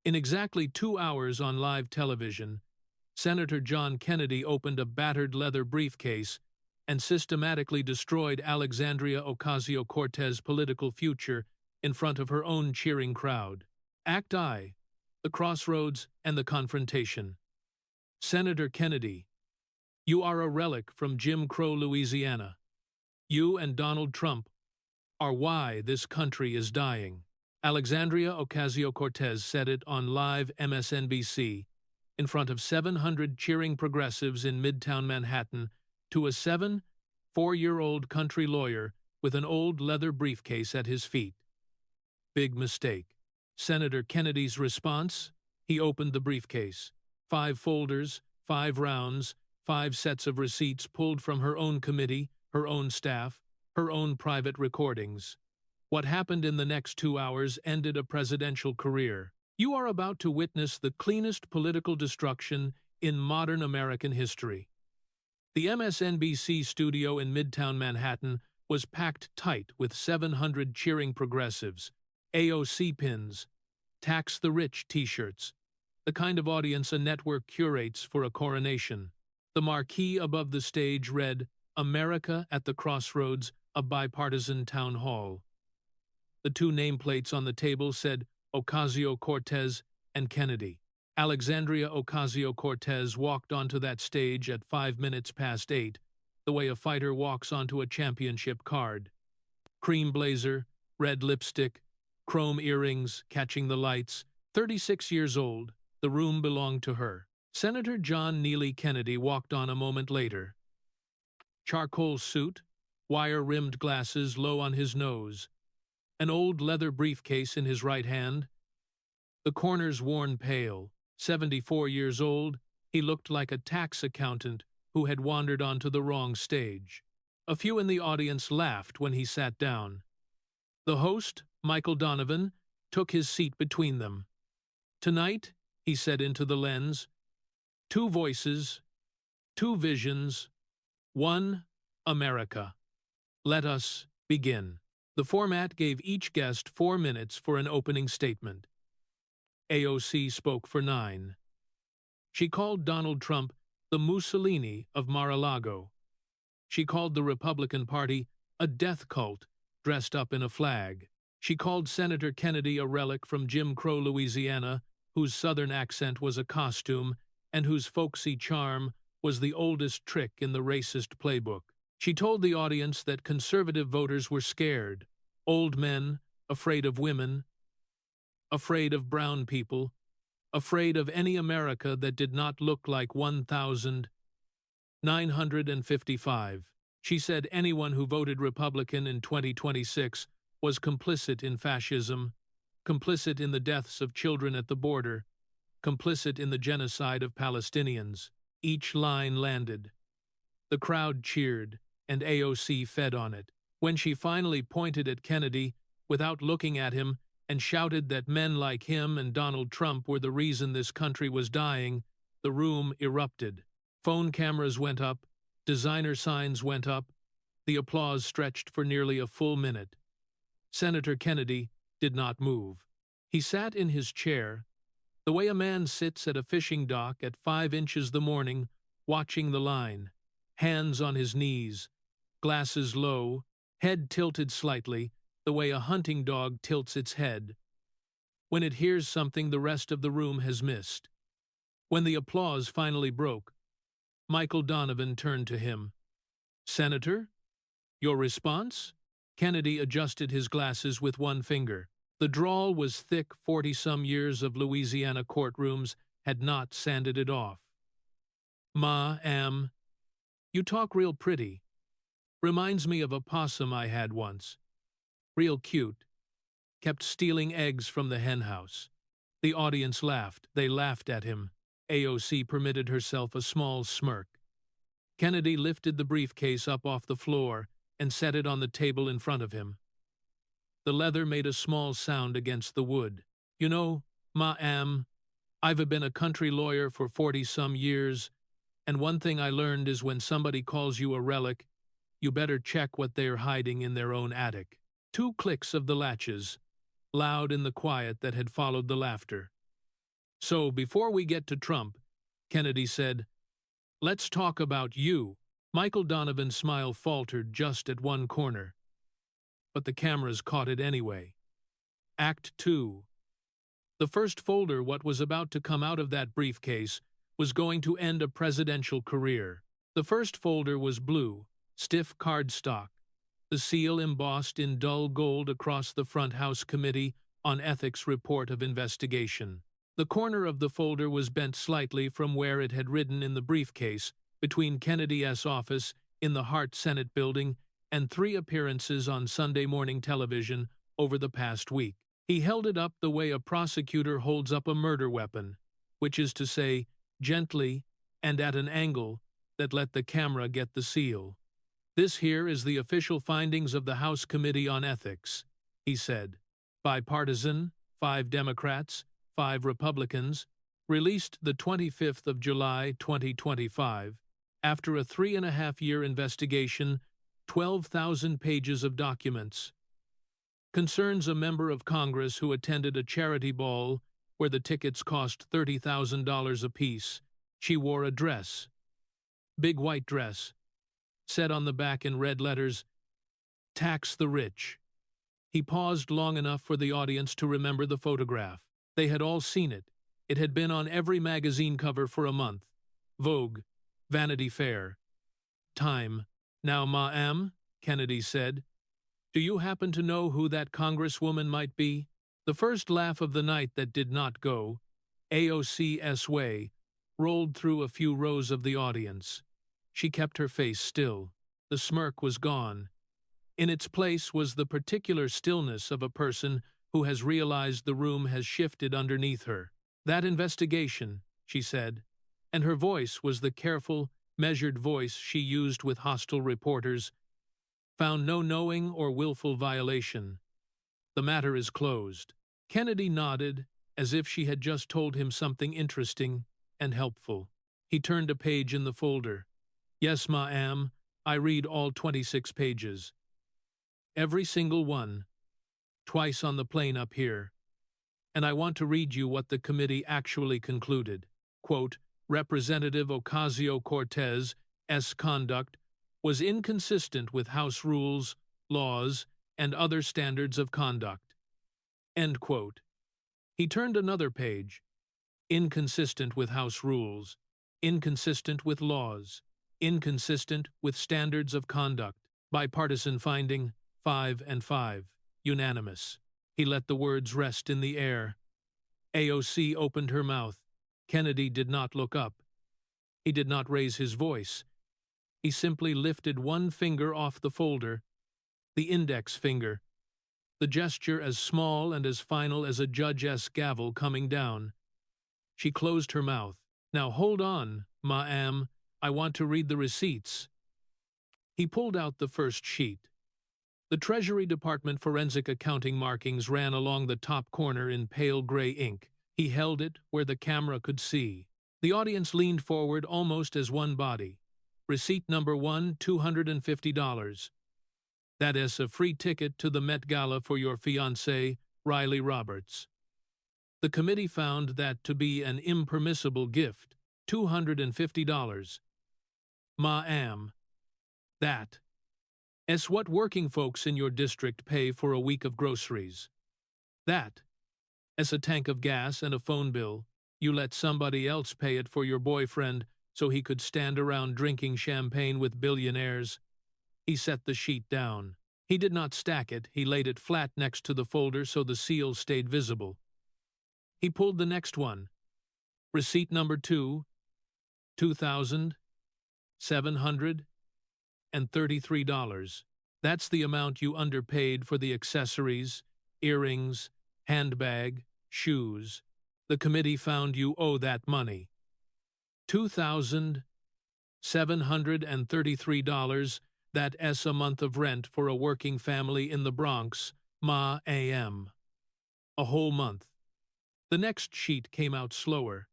In exactly 2 hours on live television, Senator John Kennedy opened a battered leather briefcase and systematically destroyed Alexandria Ocasio-Cortez's political future in front of her own cheering crowd. Act I: The Crossroads and the Confrontation. Senator Kennedy, you are a relic from Jim Crow, Louisiana. You and Donald Trump are why this country is dying. Alexandria Ocasio-Cortez said it on live MSNBC in front of 700 cheering progressives in Midtown Manhattan to a 4-year-old country lawyer with an old leather briefcase at his feet. Big mistake. Senator Kennedy's response? He opened the briefcase. 5 folders, 5 rounds, 5 sets of receipts pulled from her own committee, her own staff, her own private recordings. What happened in the next 2 hours ended a presidential career. You are about to witness the cleanest political destruction in modern American history. The MSNBC studio in Midtown Manhattan was packed tight with 700 cheering progressives, AOC pins, Tax the Rich t-shirts, the kind of audience a network curates for a coronation. The marquee above the stage read, "America at the Crossroads, a bipartisan town hall." The 2 nameplates on the table said Ocasio-Cortez and Kennedy. Alexandria Ocasio-Cortez walked onto that stage at 5 minutes past 8, the way a fighter walks onto a championship card. Cream blazer, red lipstick, chrome earrings, catching the lights. 36 years old, the room belonged to her. Senator John Neely Kennedy walked on a moment later. Charcoal suit, wire-rimmed glasses low on his nose, an old leather briefcase in his right hand. The corners worn pale. 74 years old, he looked like a tax accountant who had wandered onto the wrong stage. A few in the audience laughed when he sat down. The host, Michael Donovan, took his seat between them. "Tonight," he said into the lens, "2 voices, 2 visions, 1 America. Let us begin." The format gave each guest 4 minutes for an opening statement. AOC spoke for 9. She called Donald Trump the Mussolini of Mar-a-Lago. She called the Republican Party a death cult dressed up in a flag. She called Senator Kennedy a relic from Jim Crow, Louisiana, whose Southern accent was a costume and whose folksy charm was the oldest trick in the racist playbook. She told the audience that conservative voters were scared, old men, afraid of women, afraid of brown people, afraid of any America that did not look like 1,955. She said anyone who voted Republican in 2026 was complicit in fascism, complicit in the deaths of children at the border, complicit in the genocide of Palestinians. Each line landed. The crowd cheered, and AOC fed on it. When she finally pointed at Kennedy, without looking at him, and shouted that men like him and Donald Trump were the reason this country was dying, the room erupted. Phone cameras went up, designer signs went up, the applause stretched for nearly a full minute. Senator Kennedy did not move. He sat in his chair, the way a man sits at a fishing dock at 5 inches the morning, watching the line, hands on his knees, glasses low, head tilted slightly, the way a hunting dog tilts its head when it hears something the rest of the room has missed. When the applause finally broke, Michael Donovan turned to him. "Senator, your response?" Kennedy adjusted his glasses with one finger. The drawl was thick. 40-some years of Louisiana courtrooms had not sanded it off. "Ma-am, you talk real pretty. Reminds me of a possum I had once. Real cute. Kept stealing eggs from the henhouse." The audience laughed. They laughed at him. AOC permitted herself a small smirk. Kennedy lifted the briefcase up off the floor and set it on the table in front of him. The leather made a small sound against the wood. "You know, Ma-am, I've been a country lawyer for 40-some years, and one thing I learned is when somebody calls you a relic, you better check what they're hiding in their own attic." 2 clicks of the latches, loud in the quiet that had followed the laughter. So, before we get to Trump, Kennedy said, let's talk about you. Michael Donovan's smile faltered just at one corner. But the cameras caught it anyway. Act 2. The first folder, what was about to come out of that briefcase, was going to end a presidential career. The first folder was blue, stiff cardstock, the seal embossed in dull gold across the front House Committee on Ethics report of investigation. The corner of the folder was bent slightly from where it had ridden in the briefcase, between Kennedy's office in the Hart Senate building and 3 appearances on Sunday morning television over the past week. He held it up the way a prosecutor holds up a murder weapon, which is to say, gently and at an angle that let the camera get the seal. This here is the official findings of the House Committee on Ethics, he said. Bipartisan, 5 Democrats, 5 Republicans, released the 25th of July, 2025, after a 3.5-year investigation, 12,000 pages of documents. Concerns a member of Congress who attended a charity ball where the tickets cost $30,000 apiece. She wore a dress, big white dress, said on the back in red letters, "Tax the rich." He paused long enough for the audience to remember the photograph. They had all seen it. It had been on every magazine cover for a month. Vogue, Vanity Fair, Time. Now, ma'am, Kennedy said, do you happen to know who that congresswoman might be? The first laugh of the night that did not go, AOC's way, rolled through a few rows of the audience. She kept her face still. The smirk was gone. In its place was the particular stillness of a person who has realized the room has shifted underneath her. That investigation, she said, and her voice was the careful, measured voice she used with hostile reporters, found no knowing or willful violation. The matter is closed. Kennedy nodded, as if she had just told him something interesting and helpful. He turned a page in the folder. Yes, ma'am, I read all 26 pages. Every single one. Twice on the plane up here. And I want to read you what the committee actually concluded. Quote, Representative Ocasio-Cortez's conduct was inconsistent with House rules, laws, and other standards of conduct. End quote. He turned another page. Inconsistent with House rules, inconsistent with laws, inconsistent with standards of conduct. Bipartisan finding, 5 and 5, unanimous. He let the words rest in the air. AOC opened her mouth. Kennedy did not look up. He did not raise his voice. He simply lifted one finger off the folder, the index finger, the gesture as small and as final as a judge's gavel coming down. She closed her mouth. Now hold on, ma'am, I want to read the receipts. He pulled out the first sheet. The Treasury Department forensic accounting markings ran along the top corner in pale gray ink. He held it where the camera could see. The audience leaned forward almost as one body. Receipt number 1, $250. That is a free ticket to the Met Gala for your fiancée, Riley Roberts. The committee found that to be an impermissible gift, $250. Ma'am. That. Is what working folks in your district pay for a week of groceries. That. As a tank of gas and a phone bill, you let somebody else pay it for your boyfriend so he could stand around drinking champagne with billionaires. He set the sheet down. He did not stack it, he laid it flat next to the folder so the seal stayed visible. He pulled the next one. Receipt number 2, $2,733. That's the amount you underpaid for the accessories, earrings, handbag, shoes. The committee found you owe that money. $2,733, that is a month of rent for a working family in the Bronx, ma'am. A whole month. The next sheet came out slower.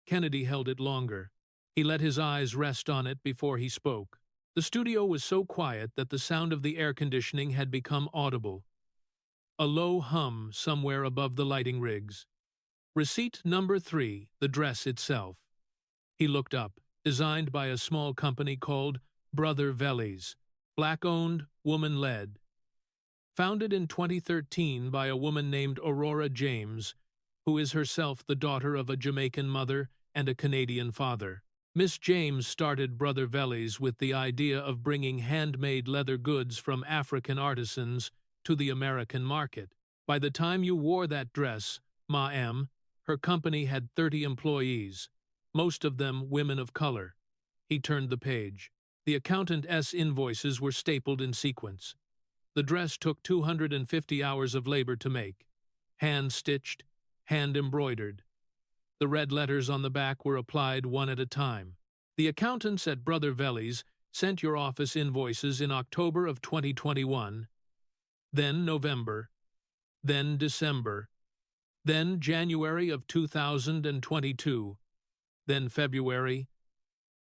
Kennedy held it longer. He let his eyes rest on it before he spoke. The studio was so quiet that the sound of the air conditioning had become audible. A low hum somewhere above the lighting rigs. Receipt number 3, the dress itself. He looked up. Designed by a small company called Brother Vellies, black-owned, woman-led. Founded in 2013 by a woman named Aurora James, who is herself the daughter of a Jamaican mother and a Canadian father. Miss James started Brother Vellies with the idea of bringing handmade leather goods from African artisans to the American market. By the time you wore that dress, ma'am, her company had 30 employees, most of them women of color. He turned the page. The accountant's invoices were stapled in sequence. The dress took 250 hours of labor to make. Hand-stitched, hand-embroidered. The red letters on the back were applied one at a time. The accountants at Brother Vellies sent your office invoices in October of 2021, then November, then December, then January of 2022, then February,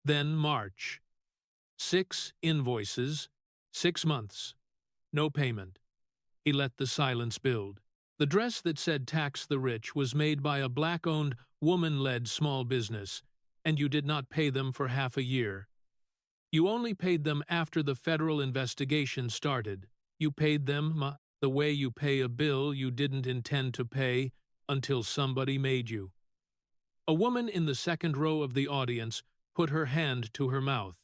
then March. 6 invoices, 6 months. No payment. He let the silence build. The dress that said tax the rich was made by a black-owned, woman-led small business, and you did not pay them for half a year. You only paid them after the federal investigation started. You paid them the way you pay a bill you didn't intend to pay until somebody made you. A woman in the second row of the audience put her hand to her mouth.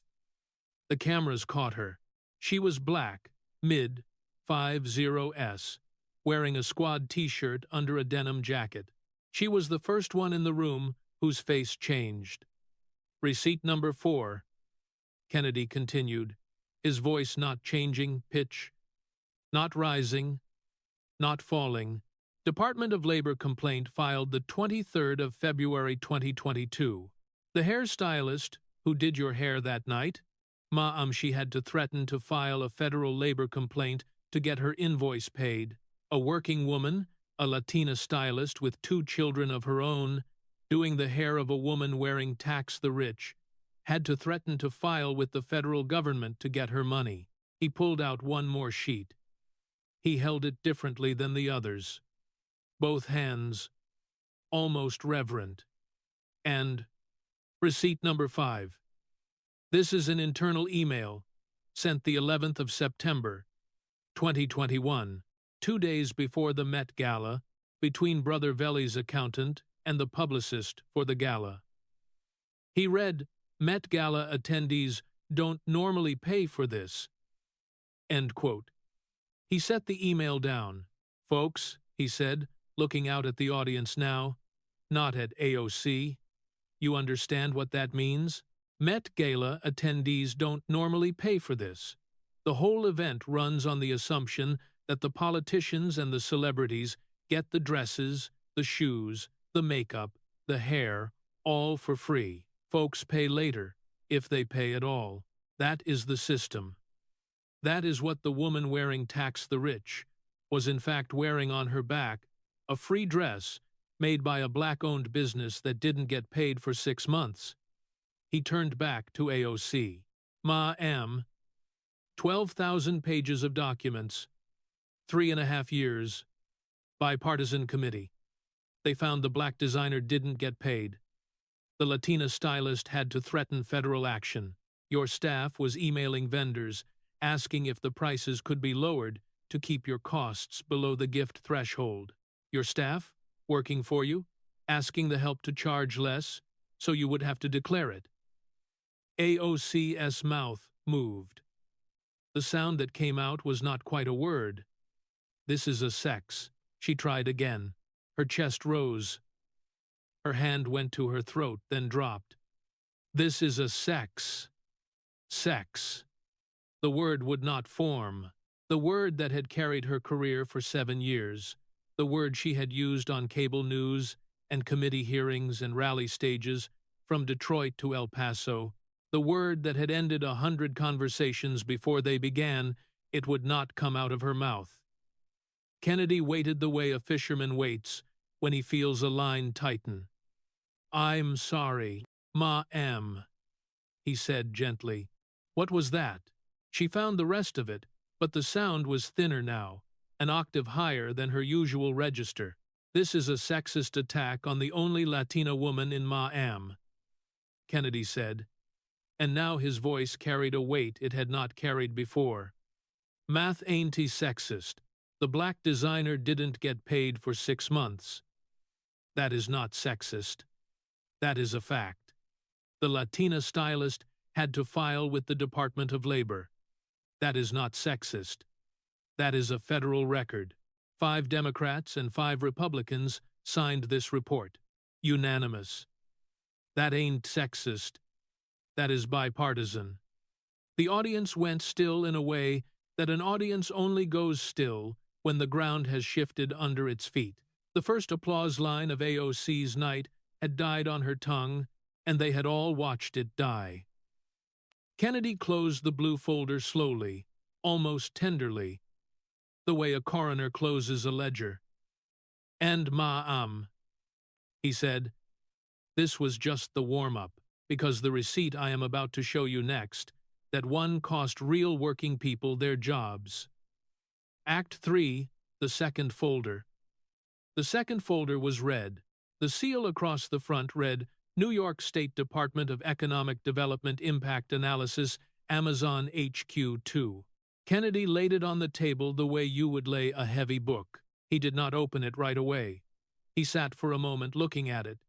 The cameras caught her. She was black, mid-50s, wearing a squad t-shirt under a denim jacket. She was the first one in the room whose face changed. Receipt number 4, Kennedy continued, his voice not changing pitch, not rising, not falling. Department of Labor complaint filed the 23rd of February 2022. The hairstylist who did your hair that night, she had to threaten to file a federal labor complaint to get her invoice paid. A working woman, a Latina stylist with 2 children of her own, doing the hair of a woman wearing tax the rich, had to threaten to file with the federal government to get her money. He pulled out one more sheet. He held it differently than the others. Both hands, almost reverent. And receipt number 5. This is an internal email sent the 11th of September, 2021, 2 days before the Met Gala, between Brother Vellies' accountant and the publicist for the gala. He read, Met Gala attendees don't normally pay for this. End quote. He set the email down. Folks, he said, looking out at the audience now, not at AOC. You understand what that means? Met Gala attendees don't normally pay for this. The whole event runs on the assumption that the politicians and the celebrities get the dresses, the shoes, the makeup, the hair, all for free. Folks pay later, if they pay at all. That is the system. That is what the woman wearing tax the rich was in fact wearing on her back, a free dress made by a black-owned business that didn't get paid for 6 months. He turned back to AOC. Ma'am, 12,000 pages of documents, 3.5 years, bipartisan committee. They found the black designer didn't get paid. The Latina stylist had to threaten federal action. Your staff was emailing vendors, asking if the prices could be lowered to keep your costs below the gift threshold. Your staff, working for you, asking the help to charge less, so you would have to declare it. AOC's mouth moved. The sound that came out was not quite a word. This is a sex. She tried again. Her chest rose. Her hand went to her throat, then dropped. This is a sex. Sex. The word would not form. The word that had carried her career for 7 years. The word she had used on cable news and committee hearings and rally stages from Detroit to El Paso. The word that had ended 100 conversations before they began, it would not come out of her mouth. Kennedy waited the way a fisherman waits when he feels a line tighten. I'm sorry, ma'am, he said gently. What was that? She found the rest of it, but the sound was thinner now, an octave higher than her usual register. This is a sexist attack on the only Latina woman in Ma-am, Kennedy said, and now his voice carried a weight it had not carried before. Math ain't he sexist. The black designer didn't get paid for 6 months. That is not sexist. That is a fact. The Latina stylist had to file with the Department of Labor. That is not sexist. That is a federal record. 5 Democrats and 5 Republicans signed this report. Unanimous. That ain't sexist. That is bipartisan. The audience went still in a way that an audience only goes still when the ground has shifted under its feet. The first applause line of AOC's night had died on her tongue, and they had all watched it die. Kennedy closed the blue folder slowly, almost tenderly, the way a coroner closes a ledger. And Ma-am, he said, this was just the warm-up, because the receipt I am about to show you next, that one cost real working people their jobs. Act 3, the second folder. The second folder was red. The seal across the front read, New York State Department of Economic Development Impact Analysis, Amazon HQ2. Kennedy laid it on the table the way you would lay a heavy book. He did not open it right away. He sat for a moment looking at it,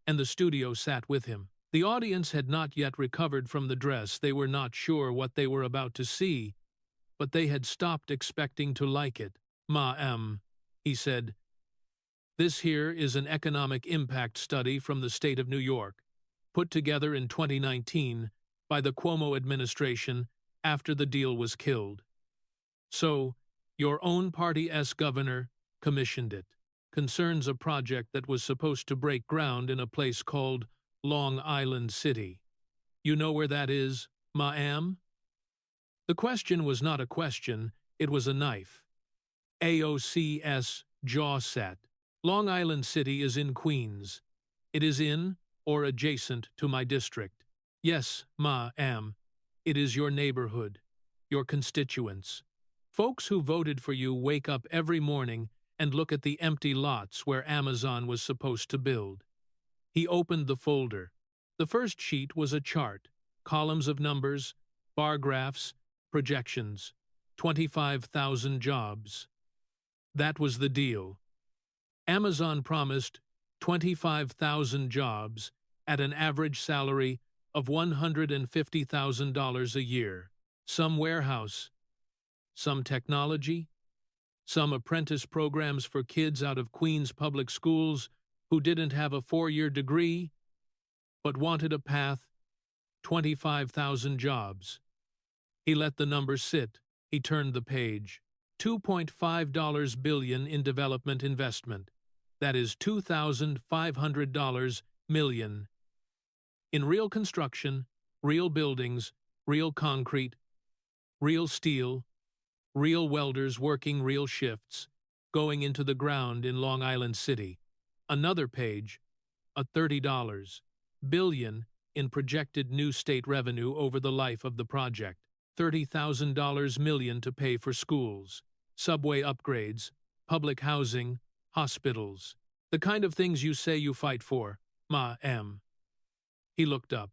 and the studio sat with him. The audience had not yet recovered from the dress. They were not sure what they were about to see, but they had stopped expecting to like it. Ma-am, he said, this here is an economic impact study from the state of New York, put together in 2019 by the Cuomo administration after the deal was killed. So, your own party's governor commissioned it. Concerns a project that was supposed to break ground in a place called Long Island City. You know where that is, Ma-am? The question was not a question, it was a knife. AOC's jaw set. Long Island City is in Queens. It is in, or adjacent to my district. Yes, Ma-am, it is your neighborhood, your constituents. Folks who voted for you wake up every morning and look at the empty lots where Amazon was supposed to build. He opened the folder. The first sheet was a chart, columns of numbers, bar graphs, projections, 25,000 jobs. That was the deal. Amazon promised 25,000 jobs at an average salary of $150,000 a year. Some warehouse, some technology, some apprentice programs for kids out of Queens public schools who didn't have a 4-year degree, but wanted a path, 25,000 jobs. He let the number sit. He turned the page. $2.5 billion in development investment. That is $2,500 million. In real construction, real buildings, real concrete, real steel, real welders working real shifts, going into the ground in Long Island City. Another page, a $30 billion in projected new state revenue over the life of the project. $30,000 million to pay for schools, subway upgrades, public housing, hospitals. The kind of things you say you fight for, Ma-am. He looked up.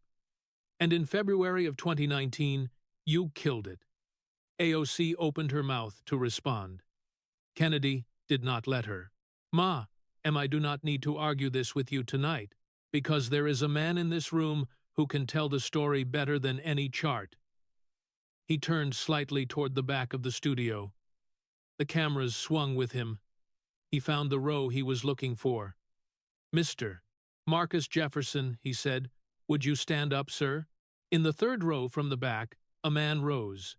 And in February of 2019, you killed it. AOC opened her mouth to respond. Kennedy did not let her. Ma-am, I do not need to argue this with you tonight, because there is a man in this room who can tell the story better than any chart. He turned slightly toward the back of the studio. The cameras swung with him. He found the row he was looking for. Mr. Marcus Jefferson, he said, would you stand up, sir? In the third row from the back, a man rose.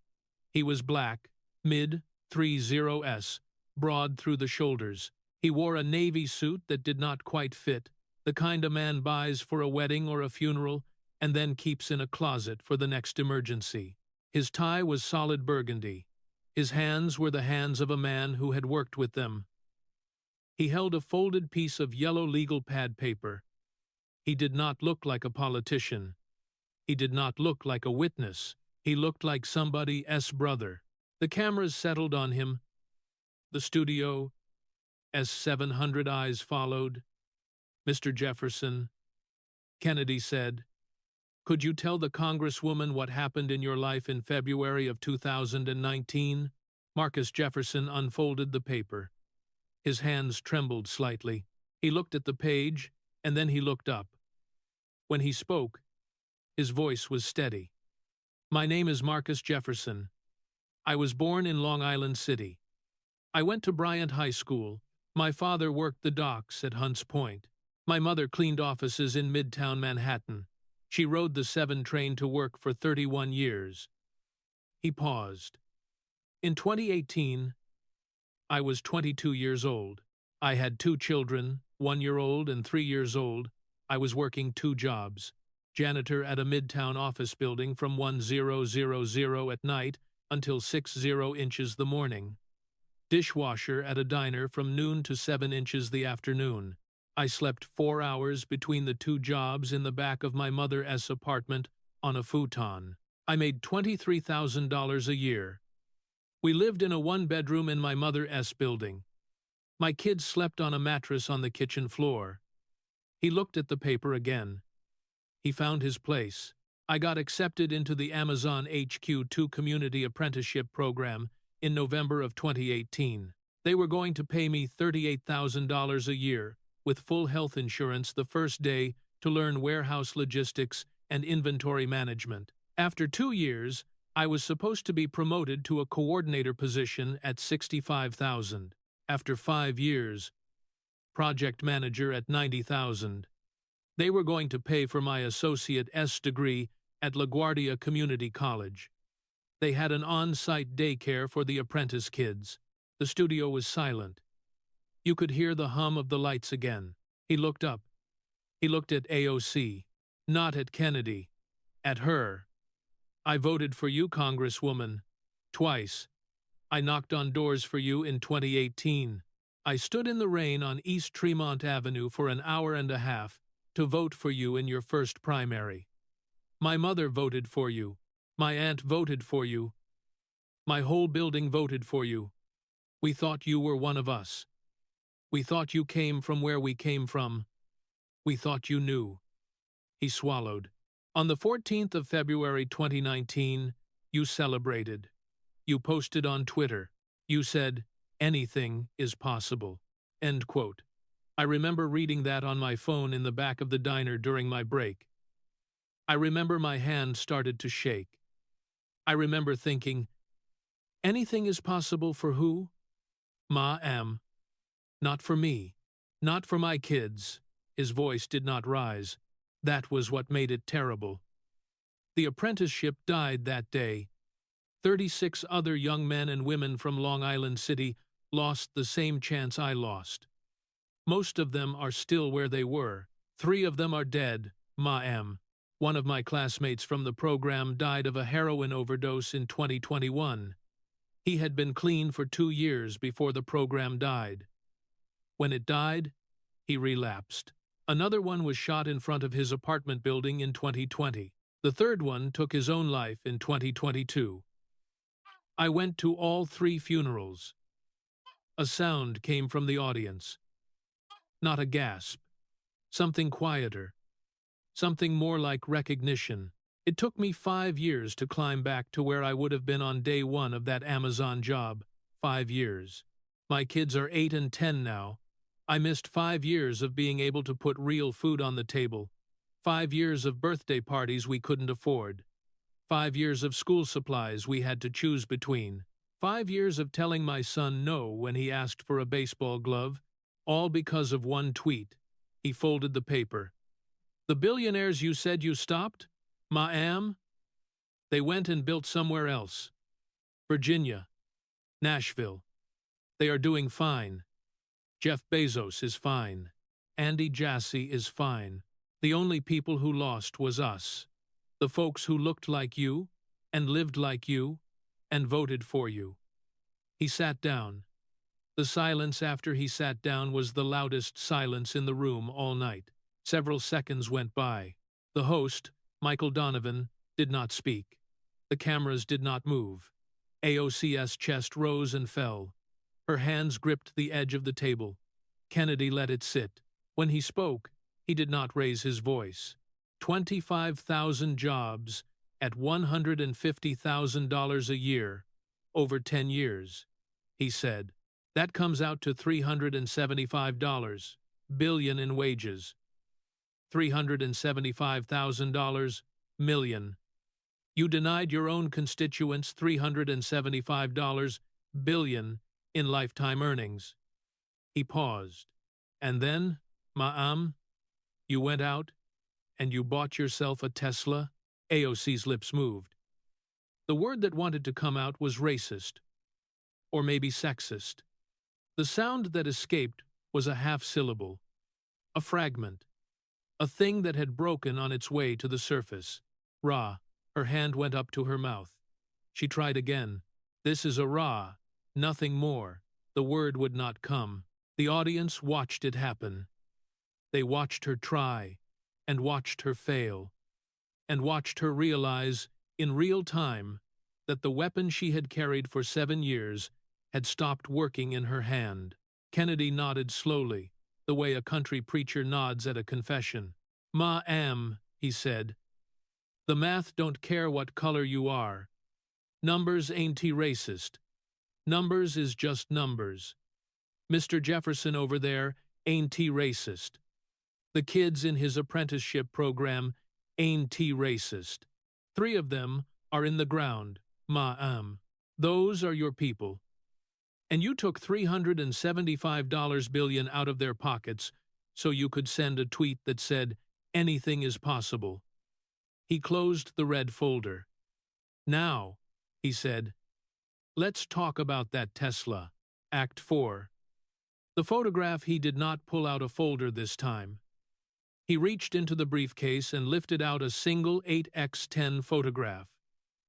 He was black, mid-30s, broad through the shoulders. He wore a navy suit that did not quite fit, the kind a man buys for a wedding or a funeral and then keeps in a closet for the next emergency. His tie was solid burgundy. His hands were the hands of a man who had worked with them. He held a folded piece of yellow legal pad paper. He did not look like a politician. He did not look like a witness. He looked like somebody's brother. The cameras settled on him. The studio As 700 eyes followed. Mr. Jefferson, Kennedy said, could you tell the Congresswoman what happened in your life in February of 2019? Marcus Jefferson unfolded the paper. His hands trembled slightly. He looked at the page, and then he looked up. When he spoke, his voice was steady. My name is Marcus Jefferson. I was born in Long Island City. I went to Bryant High School. My father worked the docks at Hunts Point. My mother cleaned offices in Midtown Manhattan. She rode the 7 train to work for 31 years. He paused. In 2018, I was 22 years old. I had 2 children, 1-year-old and 3 years old. I was working 2 jobs. Janitor at a Midtown office building from 10:00 at night until 6:00 the morning. Dishwasher at a diner from noon to 7:00 the afternoon. I slept 4 hours between the 2 jobs in the back of my mother's apartment on a futon. I made $23,000 a year. We lived in a 1-bedroom in my mother's building. My kids slept on a mattress on the kitchen floor. He looked at the paper again. He found his place. I got accepted into the Amazon HQ2 Community Apprenticeship Program in November of 2018. They were going to pay me $38,000 a year, with full health insurance the first day to learn warehouse logistics and inventory management. After 2 years, I was supposed to be promoted to a coordinator position at $65,000. After 5 years, project manager at $90,000. They were going to pay for my associate's degree at LaGuardia Community College. They had an on-site daycare for the apprentice kids. The studio was silent. You could hear the hum of the lights again. He looked up. He looked at AOC, not at Kennedy, at her. I voted for you, Congresswoman, twice. I knocked on doors for you in 2018. I stood in the rain on East Tremont Avenue for an hour and a half to vote for you in your first primary. My mother voted for you. My aunt voted for you. My whole building voted for you. We thought you were one of us. We thought you came from where we came from. We thought you knew. He swallowed. On the 14th of February 2019, you celebrated. You posted on Twitter. You said, anything is possible. End quote. I remember reading that on my phone in the back of the diner during my break. I remember my hand started to shake. I remember thinking, anything is possible for who? Ma'am. Not for me. Not for my kids. His voice did not rise. That was what made it terrible. The apprenticeship died that day. 36 other young men and women from Long Island City lost the same chance I lost. Most of them are still where they were. 3 of them are dead, ma'am. One of my classmates from the program died of a heroin overdose in 2021. He had been clean for 2 years before the program died. When it died, he relapsed. Another one was shot in front of his apartment building in 2020. The third one took his own life in 2022. I went to all 3 funerals. A sound came from the audience. Not a gasp. Something quieter. Something more like recognition. It took me 5 years to climb back to where I would have been on day 1 of that Amazon job. 5 years. My kids are 8 and 10 now. I missed 5 years of being able to put real food on the table. 5 years of birthday parties we couldn't afford. 5 years of school supplies we had to choose between. 5 years of telling my son no when he asked for a baseball glove, all because of one tweet. He folded the paper. The billionaires you said you stopped? Ma'am? They went and built somewhere else. Virginia. Nashville. They are doing fine. Jeff Bezos is fine. Andy Jassy is fine. The only people who lost was us. The folks who looked like you, and lived like you, and voted for you. He sat down. The silence after he sat down was the loudest silence in the room all night. Several seconds went by. The host, Michael Donovan, did not speak. The cameras did not move. AOC's chest rose and fell. Her hands gripped the edge of the table. Kennedy let it sit. When he spoke, he did not raise his voice. 25,000 jobs at $150,000 a year, over 10 years, he said. That comes out to $375 billion in wages. $375,000 million. You denied your own constituents $375 billion in lifetime earnings. He paused. And then, ma'am, you went out and you bought yourself a Tesla? AOC's lips moved. The word that wanted to come out was racist, or maybe sexist. The sound that escaped was a half-syllable, a fragment, a thing that had broken on its way to the surface. Ra. Her hand went up to her mouth. She tried again. This is a ra, nothing more. The word would not come. The audience watched it happen. They watched her try, and watched her fail, and watched her realize, in real time, that the weapon she had carried for 7 years had stopped working in her hand. Kennedy nodded slowly, the way a country preacher nods at a confession. "Ma'am," he said, "the math don't care what color you are. Numbers ain't racist. Numbers is just numbers. Mr. Jefferson over there ain't racist. The kids in his apprenticeship program ain't racist. 3 of them are in the ground, ma'am. Those are your people. And you took $375 billion out of their pockets so you could send a tweet that said, 'Anything is possible.'" He closed the red folder. "Now," he said, "let's talk about that Tesla." Act 4. The photograph. He did not pull out a folder this time. He reached into the briefcase and lifted out a single 8x10 photograph.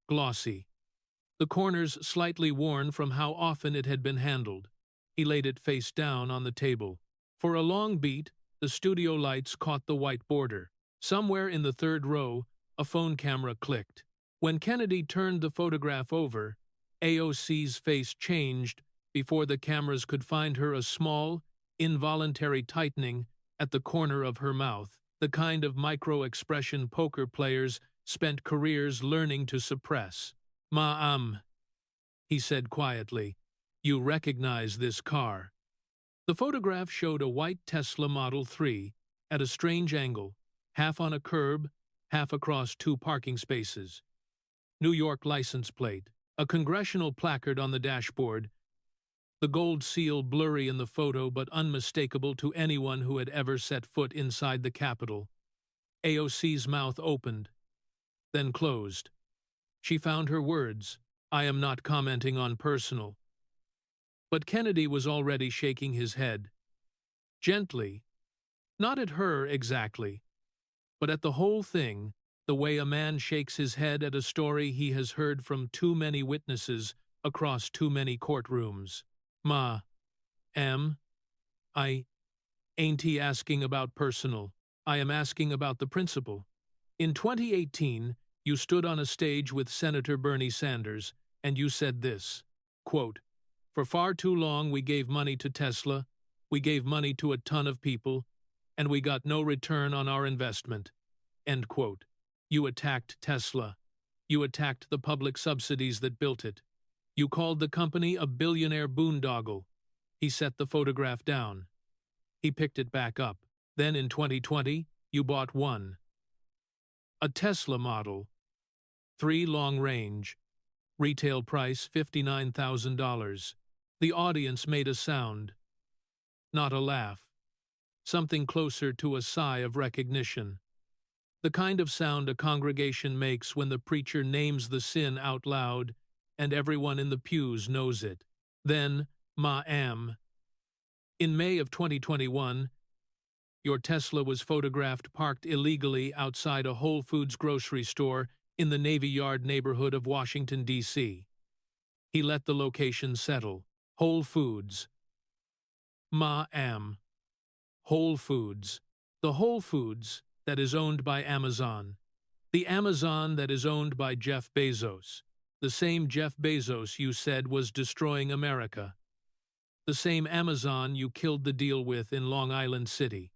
Glossy. The corners slightly worn from how often it had been handled. He laid it face down on the table. For a long beat, the studio lights caught the white border. Somewhere in the 3rd row, a phone camera clicked. When Kennedy turned the photograph over, AOC's face changed before the cameras could find her a small, involuntary tightening at the corner of her mouth, the kind of micro-expression poker players spent careers learning to suppress. "Ma'am," he said quietly, "you recognize this car." The photograph showed a white Tesla Model 3 at a strange angle, half on a curb, half across 2 parking spaces. New York license plate, a congressional placard on the dashboard, the gold seal blurry in the photo but unmistakable to anyone who had ever set foot inside the Capitol. AOC's mouth opened, then closed. She found her words. "I am not commenting on personal." But Kennedy was already shaking his head. Gently. Not at her exactly, but at the whole thing, the way a man shakes his head at a story he has heard from too many witnesses across too many courtrooms. "Ma'am, I ain't asking about personal. I am asking about the principle. In 2018, you stood on a stage with Senator Bernie Sanders, and you said this, quote, 'For far too long we gave money to Tesla, we gave money to a ton of people, and we got no return on our investment.' End quote. You attacked Tesla. You attacked the public subsidies that built it. You called the company a billionaire boondoggle." He set the photograph down. He picked it back up. "Then in 2020, you bought one. A Tesla Model 3 long range. Retail price $59,000. The audience made a sound. Not a laugh. Something closer to a sigh of recognition. The kind of sound a congregation makes when the preacher names the sin out loud and everyone in the pews knows it. Then, ma'am. In May of 2021, your Tesla was photographed parked illegally outside a Whole Foods grocery store in the Navy Yard neighborhood of Washington, D.C. He let the location settle. Whole Foods. Ma'am. Whole Foods. The Whole Foods that is owned by Amazon. The Amazon that is owned by Jeff Bezos. The same Jeff Bezos you said was destroying America. The same Amazon you killed the deal with in Long Island City.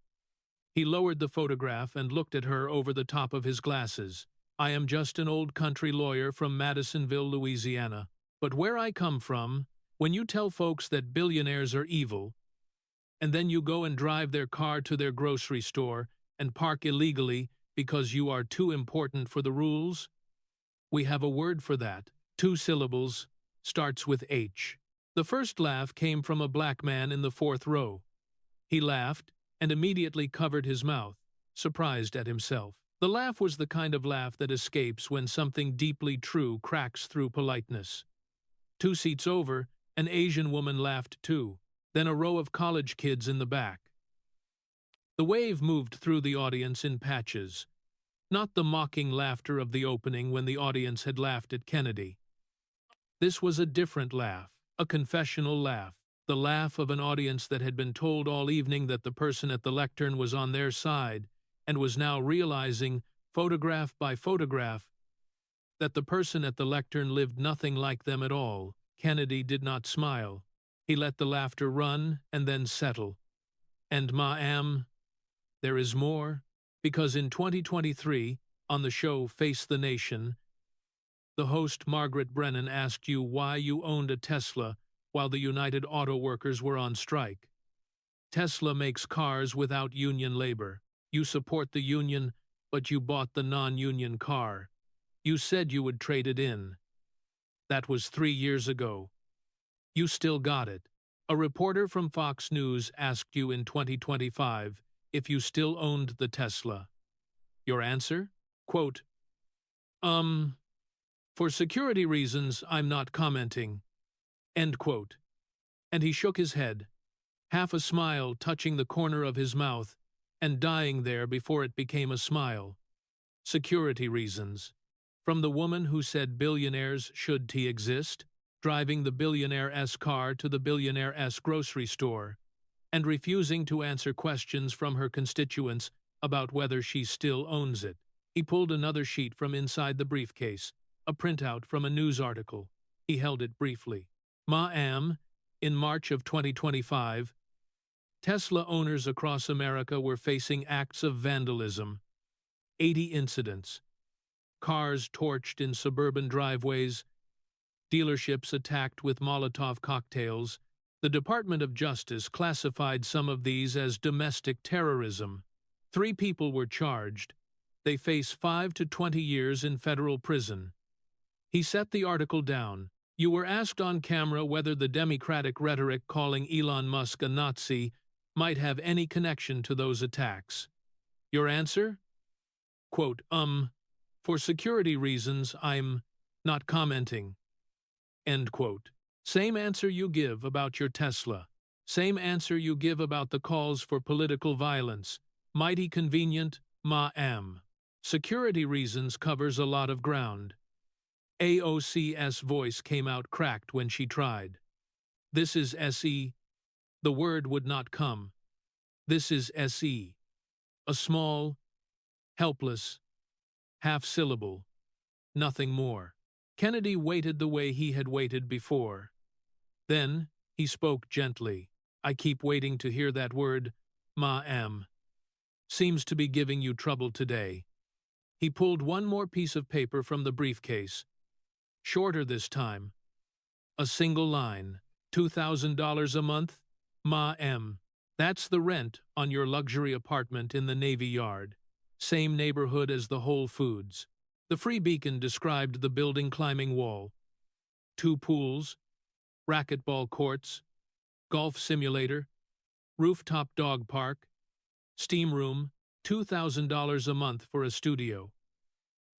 He lowered the photograph and looked at her over the top of his glasses. I am just an old country lawyer from Madisonville, Louisiana. But where I come from, when you tell folks that billionaires are evil, and then you go and drive their car to their grocery store and park illegally because you are too important for the rules, we have a word for that. 2 syllables, starts with H. The first laugh came from a black man in the 4th row. He laughed and immediately covered his mouth, surprised at himself. The laugh was the kind of laugh that escapes when something deeply true cracks through politeness. 2 seats over, an Asian woman laughed too, then a row of college kids in the back. The wave moved through the audience in patches, not the mocking laughter of the opening when the audience had laughed at Kennedy. This was a different laugh, a confessional laugh, the laugh of an audience that had been told all evening that the person at the lectern was on their side and was now realizing, photograph by photograph, that the person at the lectern lived nothing like them at all. Kennedy did not smile. He let the laughter run and then settle. And ma'am, there is more, because in 2023, on the show Face the Nation, the host Margaret Brennan asked you why you owned a Tesla while the United Auto Workers were on strike. Tesla makes cars without union labor. You support the union, but you bought the non-union car. You said you would trade it in. That was 3 years ago. You still got it. A reporter from Fox News asked you in 2025 if you still owned the Tesla. Your answer? Quote, for security reasons, I'm not commenting. End quote. And he shook his head, half a smile touching the corner of his mouth and dying there before it became a smile. Security reasons. From the woman who said billionaires should exist, driving the billionaire-esque car to the billionaire-esque grocery store, and refusing to answer questions from her constituents about whether she still owns it. He pulled another sheet from inside the briefcase, a printout from a news article. He held it briefly. Ma'am, in March of 2025, Tesla owners across America were facing acts of vandalism. 80 incidents. Cars torched in suburban driveways, dealerships attacked with Molotov cocktails. The Department of Justice classified some of these as domestic terrorism. 3 people were charged. They face 5 to 20 years in federal prison. He set the article down. You were asked on camera whether the Democratic rhetoric calling Elon Musk a Nazi might have any connection to those attacks. Your answer? Quote, for security reasons, I'm not commenting. End quote. Same answer you give about your Tesla. Same answer you give about the calls for political violence. Mighty convenient, ma'am. Security reasons covers a lot of ground. AOC's voice came out cracked when she tried. This is SE. The word would not come. This is SE. A small, helpless, half-syllable. Nothing more. Kennedy waited the way he had waited before. Then he spoke gently. I keep waiting to hear that word, ma'am. Seems to be giving you trouble today. He pulled one more piece of paper from the briefcase. Shorter this time. A single line. $2,000 a month? Ma'am. That's the rent on your luxury apartment in the Navy Yard. Same neighborhood as the Whole Foods. The Free Beacon described the building climbing wall. 2 pools, racquetball courts, golf simulator, rooftop dog park, steam room, $2,000 a month for a studio.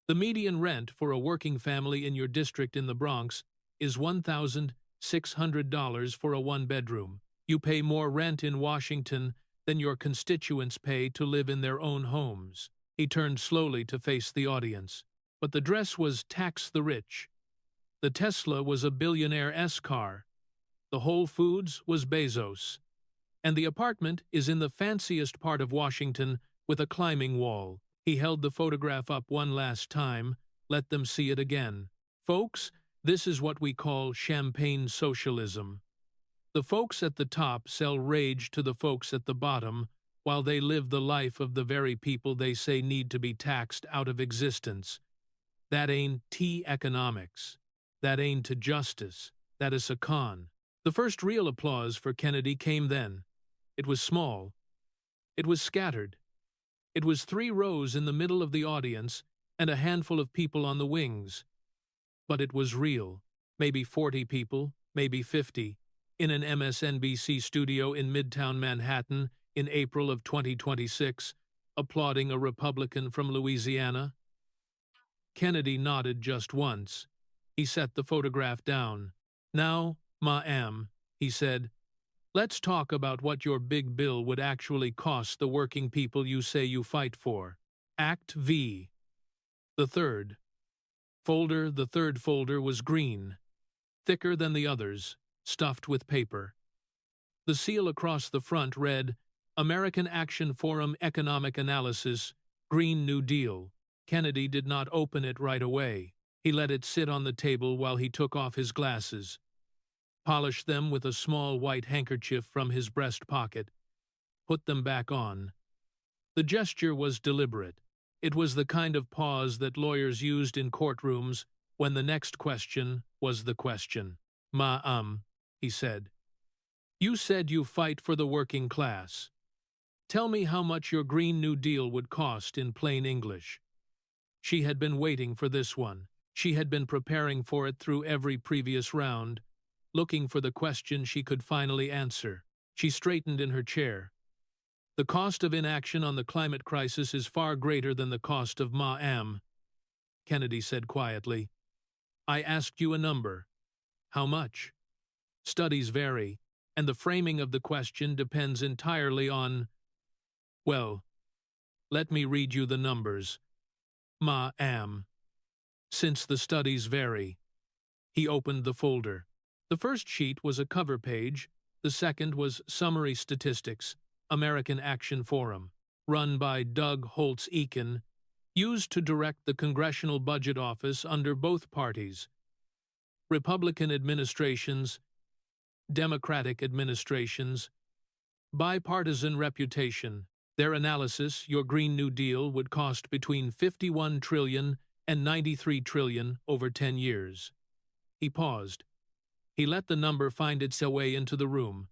The median rent for a working family in your district in the Bronx is $1,600 for a 1-bedroom. You pay more rent in Washington than your constituents pay to live in their own homes. He turned slowly to face the audience. But the dress was tax the rich. The Tesla was a billionaire-esque car. The Whole Foods was Bezos. And the apartment is in the fanciest part of Washington with a climbing wall. He held the photograph up one last time, let them see it again. Folks, this is what we call champagne socialism. The folks at the top sell rage to the folks at the bottom, while they live the life of the very people they say need to be taxed out of existence. That ain't economics. That ain't to justice. That is a con. The first real applause for Kennedy came then. It was small. It was scattered. It was 3 rows in the middle of the audience and a handful of people on the wings. But it was real. Maybe 40 people, maybe 50, in an MSNBC studio in Midtown Manhattan in April of 2026, applauding a Republican from Louisiana. Kennedy nodded just once. He set the photograph down. "Now, ma'am," he said, "let's talk about what your big bill would actually cost the working people you say you fight for. Act V." The third folder was green, thicker than the others, stuffed with paper. The seal across the front read, "American Action Forum Economic Analysis, Green New Deal." Kennedy did not open it right away. He let it sit on the table while he took off his glasses, polished them with a small white handkerchief from his breast pocket, put them back on. The gesture was deliberate. It was the kind of pause that lawyers used in courtrooms when the next question was the question. "Ma'am," he said, "you said you fight for the working class. Tell me how much your Green New Deal would cost in plain English." She had been waiting for this one. She had been preparing for it through every previous round, looking for the question she could finally answer. She straightened in her chair. "The cost of inaction on the climate crisis is far greater than the cost of ma'am," Kennedy said quietly. "I asked you a number. How much? Studies vary, and the framing of the question depends entirely on... Well, let me read you the numbers. Ma'am. Since the studies vary." He opened the folder. The first sheet was a cover page. The second was Summary Statistics, American Action Forum, run by Doug Holtz-Eakin, used to direct the Congressional Budget Office under both parties. Republican administrations, Democratic administrations, bipartisan reputation. Their analysis, your Green New Deal would cost between $51 trillion and $93 trillion over 10 years. He paused. He let the number find its way into the room.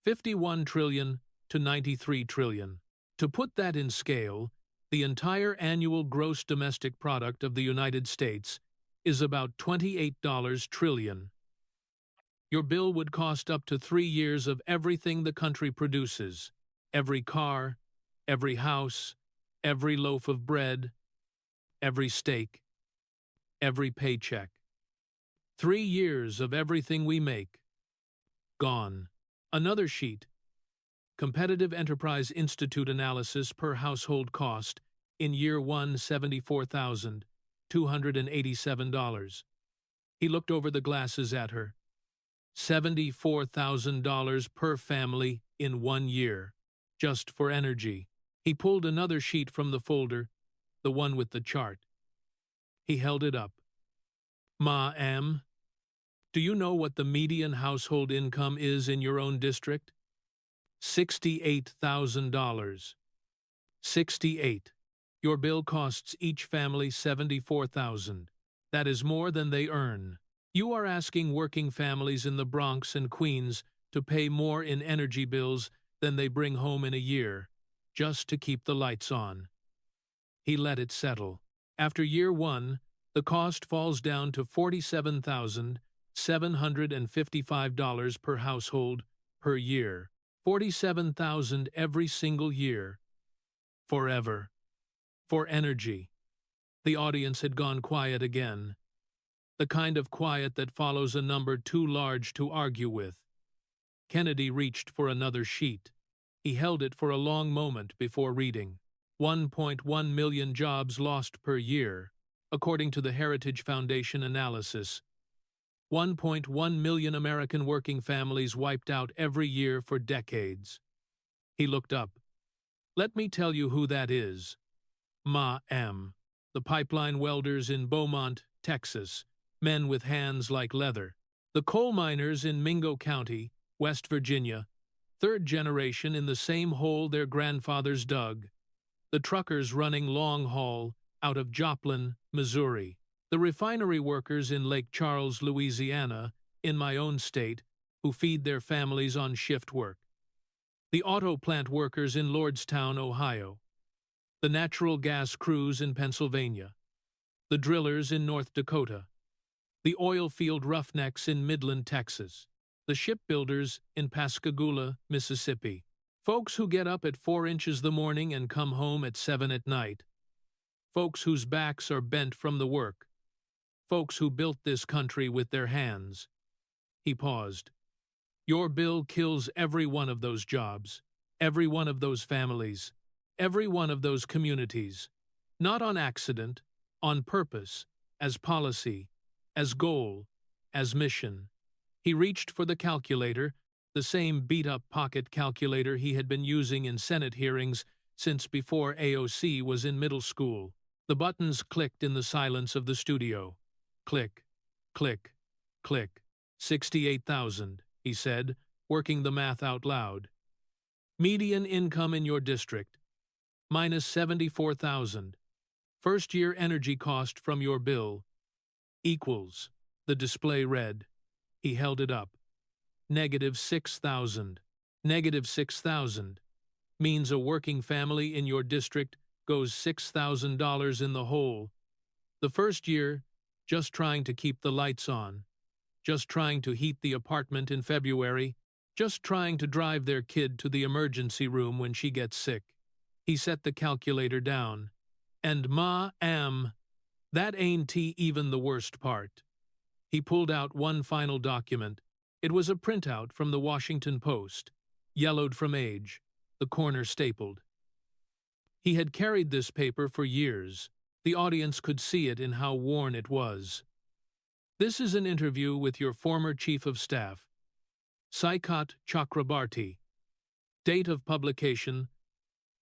51 trillion to 93 trillion. To put that in scale, the entire annual gross domestic product of the United States is about $28 trillion. Your bill would cost up to 3 years of everything the country produces. Every car, every house, every loaf of bread, every steak, every paycheck. 3 years of everything we make. Gone. Another sheet. Competitive Enterprise Institute analysis per household cost in year 1, $74,287. He looked over the glasses at her. $74,000 per family in 1 year, just for energy. He pulled another sheet from the folder, the one with the chart. He held it up. "Ma'am, do you know what the median household income is in your own district? $68,000. 68. Your bill costs each family $74,000. That is more than they earn. You are asking working families in the Bronx and Queens to pay more in energy bills than they bring home in a year, just to keep the lights on." He let it settle. After year 1, the cost falls down to $47,755 per household per year. $47,000 every single year. Forever. For energy. The audience had gone quiet again. The kind of quiet that follows a number too large to argue with. Kennedy reached for another sheet. He held it for a long moment before reading. 1.1 million jobs lost per year, according to the Heritage Foundation analysis. 1.1 million American working families wiped out every year for decades. He looked up. "Let me tell you who that is. Ma'am. The pipeline welders in Beaumont, Texas, men with hands like leather. The coal miners in Mingo County, West Virginia, third generation in the same hole their grandfathers dug. The truckers running long haul out of Joplin, Missouri. The refinery workers in Lake Charles, Louisiana, in my own state, who feed their families on shift work. The auto plant workers in Lordstown, Ohio. The natural gas crews in Pennsylvania. The drillers in North Dakota. The oil field roughnecks in Midland, Texas. The shipbuilders in Pascagoula, Mississippi. Folks who get up at 4 inches the morning and come home at 7 at night. Folks whose backs are bent from the work. Folks who built this country with their hands. He paused. Your bill kills every one of those jobs, every one of those families, every one of those communities. Not on accident, on purpose, as policy, as goal, as mission. He reached for the calculator, the same beat-up pocket calculator he had been using in Senate hearings since before AOC was in middle school. The buttons clicked in the silence of the studio. Click, click, click. 68,000, he said, working the math out loud. Median income in your district, minus 74,000. First-year energy cost from your bill, equals, the display read. He held it up. Negative 6,000. Negative 6,000 means a working family in your district goes $6,000 in the hole. The first year, just trying to keep the lights on, just trying to heat the apartment in February, just trying to drive their kid to the emergency room when she gets sick. He set the calculator down. And that ain't even the worst part. He pulled out one final document. It was a printout from the Washington Post, yellowed from age, the corner stapled. He had carried this paper for years. The audience could see it in how worn it was. This is an interview with your former Chief of Staff, Saikat Chakrabarti. Date of publication,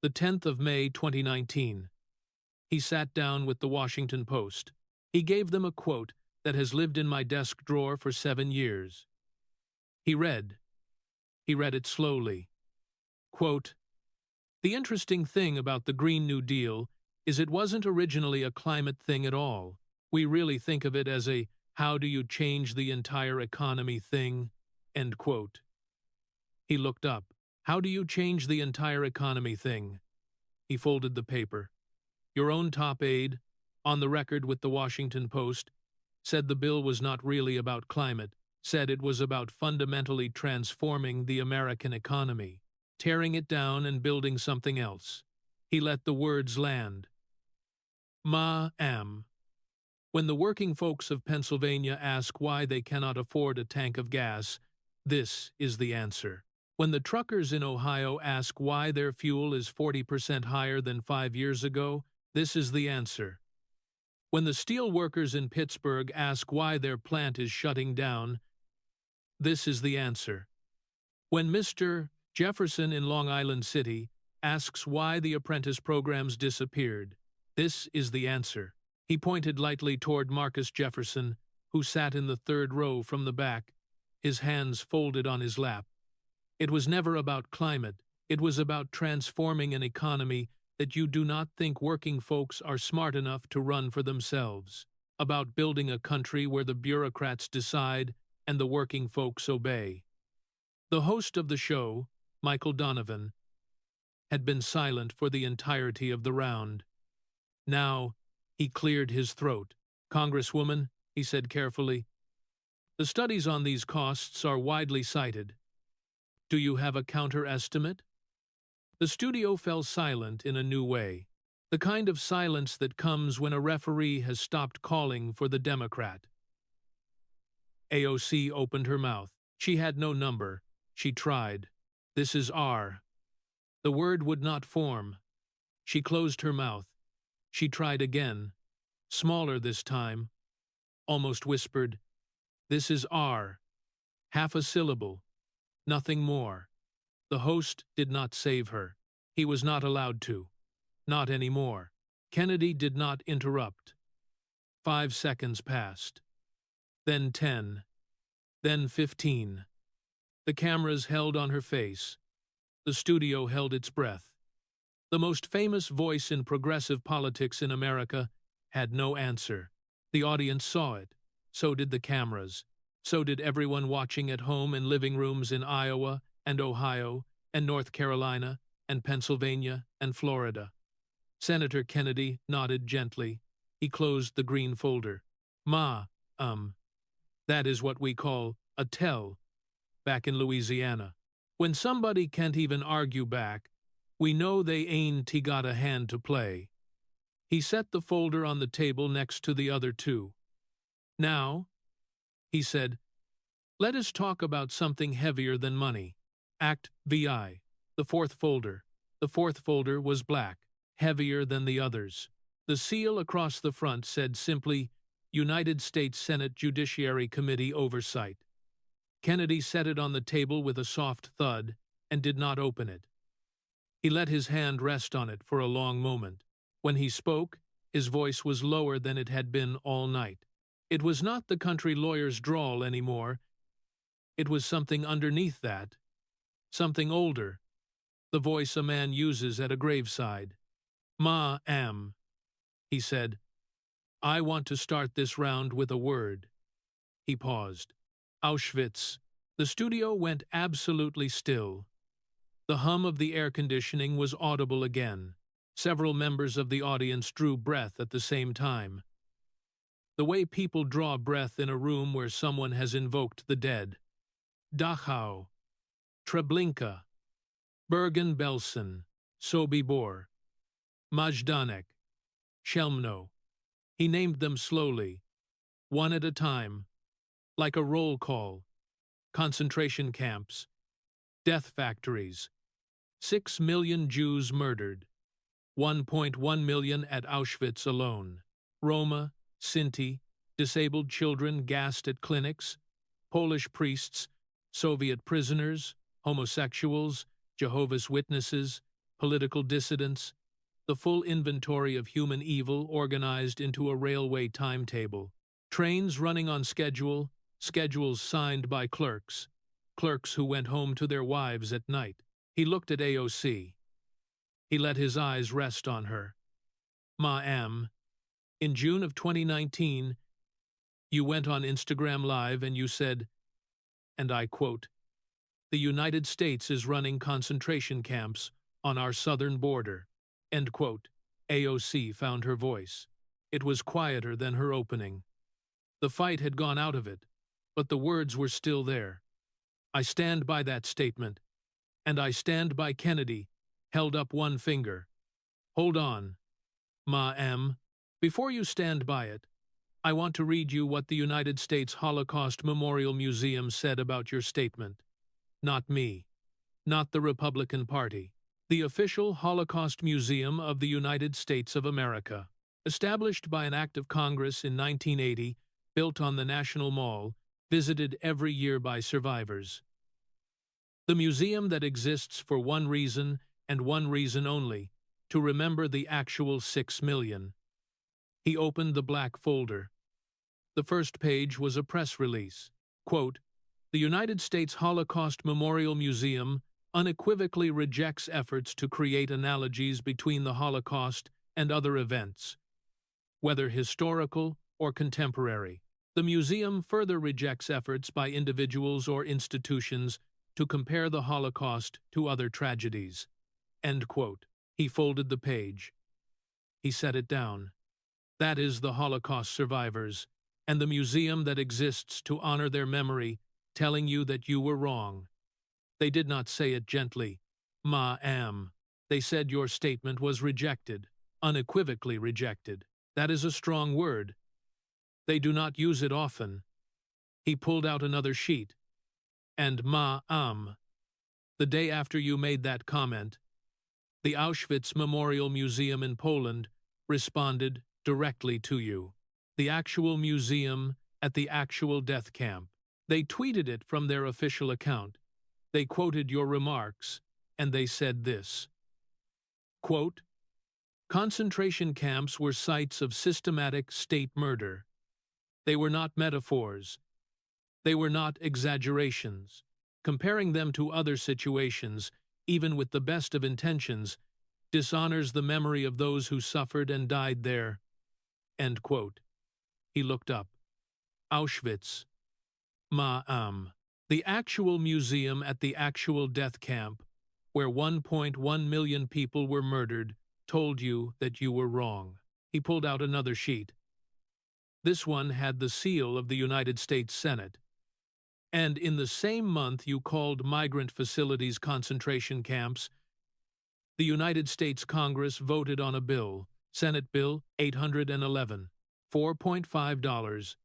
the 10th of May 2019. He sat down with the Washington Post. He gave them a quote that has lived in my desk drawer for 7 years. He read it slowly. Quote, "The interesting thing about the Green New Deal is it wasn't originally a climate thing at all. We really think of it as a how do you change the entire economy thing," end quote. He looked up. How do you change the entire economy thing? He folded the paper. Your own top aide, on the record with the Washington Post, said the bill was not really about climate, said it was about fundamentally transforming the American economy, tearing it down and building something else. He let the words land. When the working folks of Pennsylvania ask why they cannot afford a tank of gas, this is the answer. When the truckers in Ohio ask why their fuel is 40% higher than 5 years ago, this is the answer. When the steel workers in Pittsburgh ask why their plant is shutting down, this is the answer. When Mr. Jefferson in Long Island City asks why the apprentice programs disappeared, this is the answer. He pointed lightly toward Marcus Jefferson, who sat in the third row from the back, his hands folded on his lap. It was never about climate. It was about transforming an economy that you do not think working folks are smart enough to run for themselves. About building a country where the bureaucrats decide and the working folks obey. The host of the show, Michael Donovan, had been silent for the entirety of the round. Now, he cleared his throat. "Congresswoman," he said carefully, "the studies on these costs are widely cited. Do you have a counter-estimate?" The studio fell silent in a new way, the kind of silence that comes when a referee has stopped calling for the Democrat. AOC opened her mouth. She had no number. She tried. "This is R." The word would not form. She closed her mouth. She tried again, smaller this time, almost whispered, "This is R." Half a syllable, nothing more. The host did not save her. He was not allowed to. Not anymore. Kennedy did not interrupt. 5 seconds passed. Then 10. then 15. The cameras held on her face. The studio held its breath. The most famous voice in progressive politics in America had no answer. The audience saw it. So did the cameras. So did everyone watching at home in living rooms in Iowa and Ohio and North Carolina and Pennsylvania and Florida. Senator Kennedy nodded gently. He closed the green folder. That is what we call a tell back in Louisiana. When somebody can't even argue back, we know they ain't got a hand to play. He set the folder on the table next to the other two. Now, he said, let us talk about something heavier than money. Act VI, the fourth folder. The fourth folder was black, heavier than the others. The seal across the front said simply, United States Senate Judiciary Committee Oversight. Kennedy set it on the table with a soft thud and did not open it. He let his hand rest on it for a long moment. When he spoke, his voice was lower than it had been all night. It was not the country lawyer's drawl anymore. It was something underneath that, something older, the voice a man uses at a graveside. "Ma'am," he said, "I want to start this round with a word." He paused. Auschwitz. The studio went absolutely still. The hum of the air conditioning was audible again. Several members of the audience drew breath at the same time. The way people draw breath in a room where someone has invoked the dead. Dachau, Treblinka, Bergen-Belsen, Sobibor, Majdanek, Chelmno. He named them slowly, one at a time, like a roll call. Concentration camps, death factories, 6 million Jews murdered, 1.1 million at Auschwitz alone, Roma, Sinti, disabled children gassed at clinics, Polish priests, Soviet prisoners, homosexuals, Jehovah's Witnesses, political dissidents, the full inventory of human evil organized into a railway timetable, trains running on schedule, schedules signed by clerks who went home to their wives at night. He looked at AOC. He let his eyes rest on her. Ma'am, in June of 2019, you went on Instagram Live and you said, and I quote, "The United States is running concentration camps on our southern border." End quote. AOC found her voice. It was quieter than her opening. The fight had gone out of it, but the words were still there. I stand by that statement, and I stand by Kennedy, held up one finger. Hold on, Ma'am. Before you stand by it, I want to read you what the United States Holocaust Memorial Museum said about your statement. Not me. Not the Republican Party. The official Holocaust Museum of the United States of America. Established by an act of Congress in 1980, built on the National Mall, visited every year by survivors. The museum that exists for one reason and one reason only, to remember the actual 6 million. He opened the black folder. The first page was a press release. Quote, "The United States Holocaust Memorial Museum unequivocally rejects efforts to create analogies between the Holocaust and other events, whether historical or contemporary. The museum further rejects efforts by individuals or institutions to compare the Holocaust to other tragedies." End quote. He folded the page. He set it down. That is the Holocaust survivors, and the museum that exists to honor their memory, telling you that you were wrong. They did not say it gently, Ma'am. They said your statement was rejected, unequivocally rejected. That is a strong word. They do not use it often. He pulled out another sheet. And Ma'am, the day after you made that comment, the Auschwitz Memorial Museum in Poland responded directly to you. The actual museum at the actual death camp. They tweeted it from their official account. They quoted your remarks, and they said this. Quote, "Concentration camps were sites of systematic state murder. They were not metaphors. They were not exaggerations. Comparing them to other situations, even with the best of intentions, dishonors the memory of those who suffered and died there." End quote. He looked up. Auschwitz. Ma'am. The actual museum at the actual death camp, where 1.1 million people were murdered, told you that you were wrong. He pulled out another sheet. This one had the seal of the United States Senate. And in the same month you called migrant facilities concentration camps, the United States Congress voted on a bill, Senate Bill 811, $4.5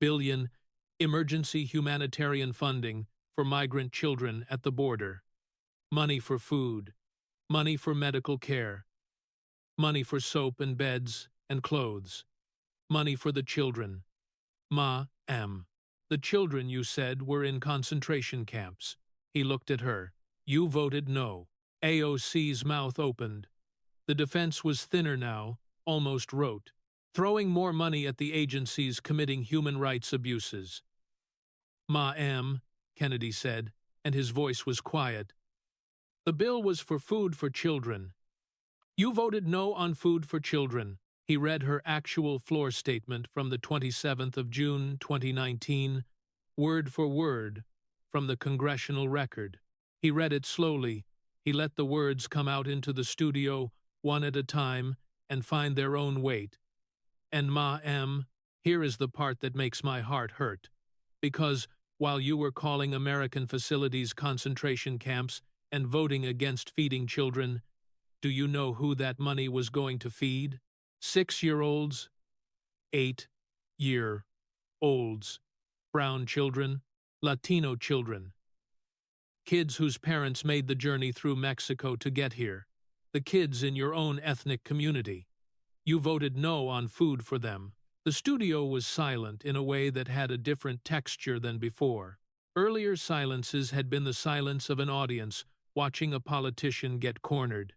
billion emergency humanitarian funding for migrant children at the border, money for food, money for medical care, money for soap and beds and clothes, money for the children. Ma'am. The children, you said, were in concentration camps. He looked at her. You voted no. AOC's mouth opened. The defense was thinner now, almost rote, throwing more money at the agencies committing human rights abuses. Ma'am, Kennedy said, and his voice was quiet. The bill was for food for children. You voted no on food for children. He read her actual floor statement from the 27th of June, 2019, word for word, from the congressional record. He read it slowly. He let the words come out into the studio, one at a time, and find their own weight. And ma'am, here is the part that makes my heart hurt. Because while you were calling American facilities concentration camps and voting against feeding children, do you know who that money was going to feed? 6-year-olds, 8-year-olds, brown children, Latino children, kids whose parents made the journey through Mexico to get here, the kids in your own ethnic community. You voted no on food for them. The studio was silent in a way that had a different texture than before. Earlier silences had been the silence of an audience watching a politician get cornered.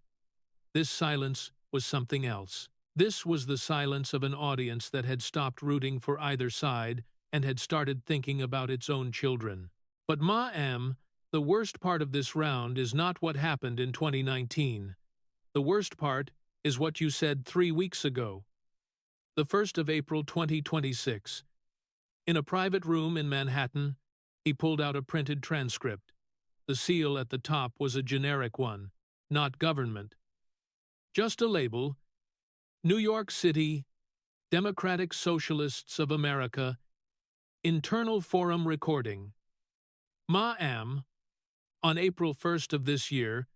This silence was something else. This was the silence of an audience that had stopped rooting for either side and had started thinking about its own children. But ma'am, the worst part of this round is not what happened in 2019. The worst part is what you said 3 weeks ago. The 1st of April 2026. In a private room in Manhattan, he pulled out a printed transcript. The seal at the top was a generic one, not government. Just a label. New York City, Democratic Socialists of America, Internal Forum Recording. Ma'am, on April 1st of this year,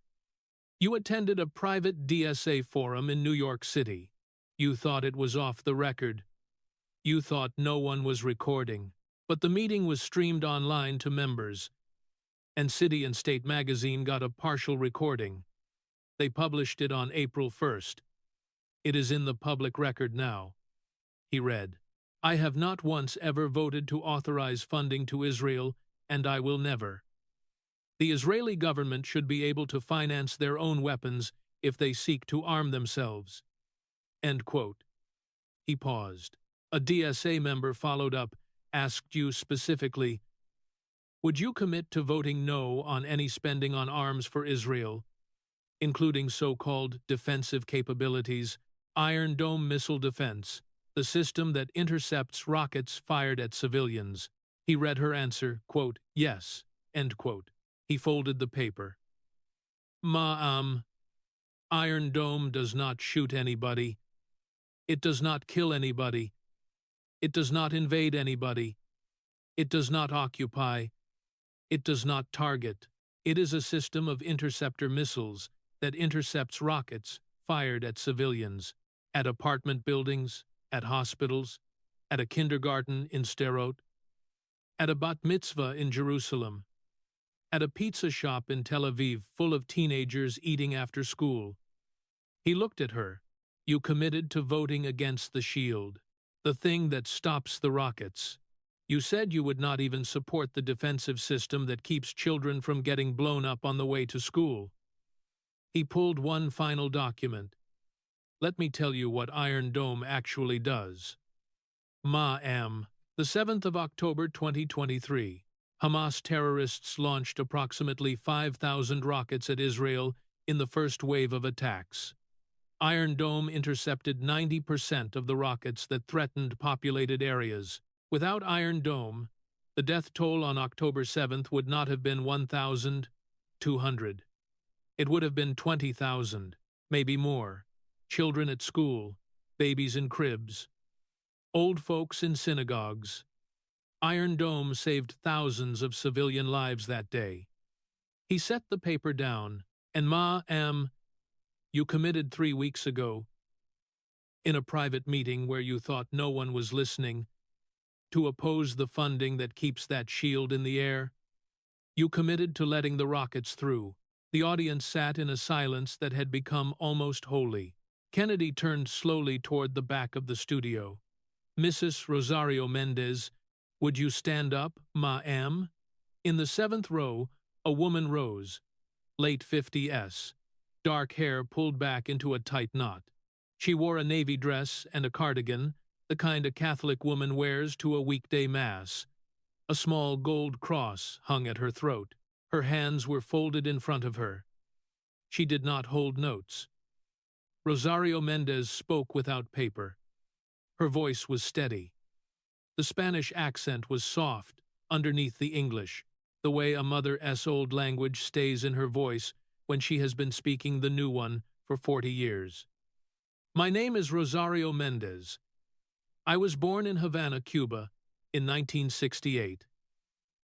you attended a private DSA forum in New York City. You thought it was off the record. You thought no one was recording. But the meeting was streamed online to members, and City and State magazine got a partial recording. They published it on April 1st. It is in the public record now. He read, I have not once ever voted to authorize funding to Israel, and I will never. The Israeli government should be able to finance their own weapons if they seek to arm themselves. End quote. He paused. A DSA member followed up, asked you specifically, would you commit to voting no on any spending on arms for Israel, including so-called defensive capabilities, Iron Dome missile defense, the system that intercepts rockets fired at civilians? He read her answer, quote, yes, end quote. He folded the paper. Ma'am, Iron Dome does not shoot anybody. It does not kill anybody. It does not invade anybody. It does not occupy. It does not target. It is a system of interceptor missiles that intercepts rockets fired at civilians, at apartment buildings, at hospitals, at a kindergarten in Sderot, at a bat mitzvah in Jerusalem, at a pizza shop in Tel Aviv full of teenagers eating after school. He looked at her. You committed to voting against the shield, the thing that stops the rockets. You said you would not even support the defensive system that keeps children from getting blown up on the way to school. He pulled one final document. Let me tell you what Iron Dome actually does. Ma'am, The 7th of October 2023, Hamas terrorists launched approximately 5,000 rockets at Israel in the first wave of attacks. Iron Dome intercepted 90% of the rockets that threatened populated areas. Without Iron Dome, the death toll on October 7th would not have been 1,200. It would have been 20,000, maybe more. Children at school, babies in cribs, old folks in synagogues. Iron Dome saved thousands of civilian lives that day. He set the paper down, and you committed 3 weeks ago, in a private meeting where you thought no one was listening, to oppose the funding that keeps that shield in the air. You committed to letting the rockets through. The audience sat in a silence that had become almost holy. Kennedy turned slowly toward the back of the studio. Mrs. Rosario Mendez, would you stand up, ma'am? In the 7th row, a woman rose, late 50s, dark hair pulled back into a tight knot. She wore a navy dress and a cardigan, the kind a Catholic woman wears to a weekday mass. A small gold cross hung at her throat. Her hands were folded in front of her. She did not hold notes. Rosario Mendez spoke without paper. Her voice was steady. The Spanish accent was soft, underneath the English, the way a mother's old language stays in her voice when she has been speaking the new one for 40 years. My name is Rosario Mendez. I was born in Havana, Cuba, in 1968.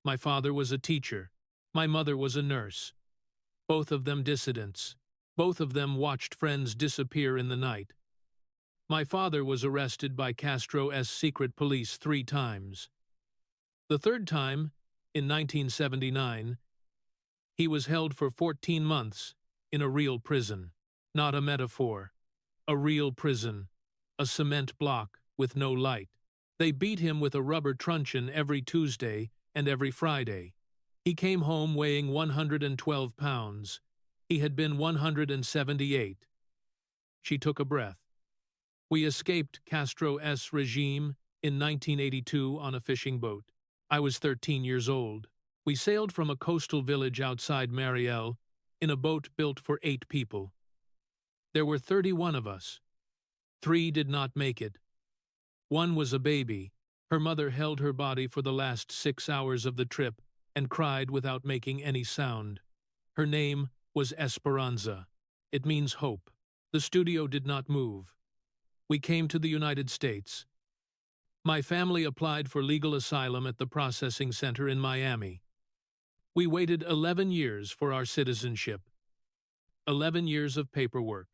My father was a teacher. My mother was a nurse. Both of them dissidents. Both of them watched friends disappear in the night. My father was arrested by Castro's secret police 3 times. The 3rd time, in 1979, he was held for 14 months in a real prison, not a metaphor, a real prison, a cement block with no light. They beat him with a rubber truncheon every Tuesday and every Friday. He came home weighing 112 pounds. He had been 178. She took a breath. We escaped Castro's regime in 1982 on a fishing boat. I was 13 years old. We sailed from a coastal village outside Mariel in a boat built for 8 people. There were 31 of us. 3 did not make it. 1 was a baby. Her mother held her body for the last 6 hours of the trip and cried without making any sound. Her name was Esperanza. It means hope. The studio did not move. We came to the United States. My family applied for legal asylum at the processing center in Miami. We waited 11 years for our citizenship. 11 years of paperwork.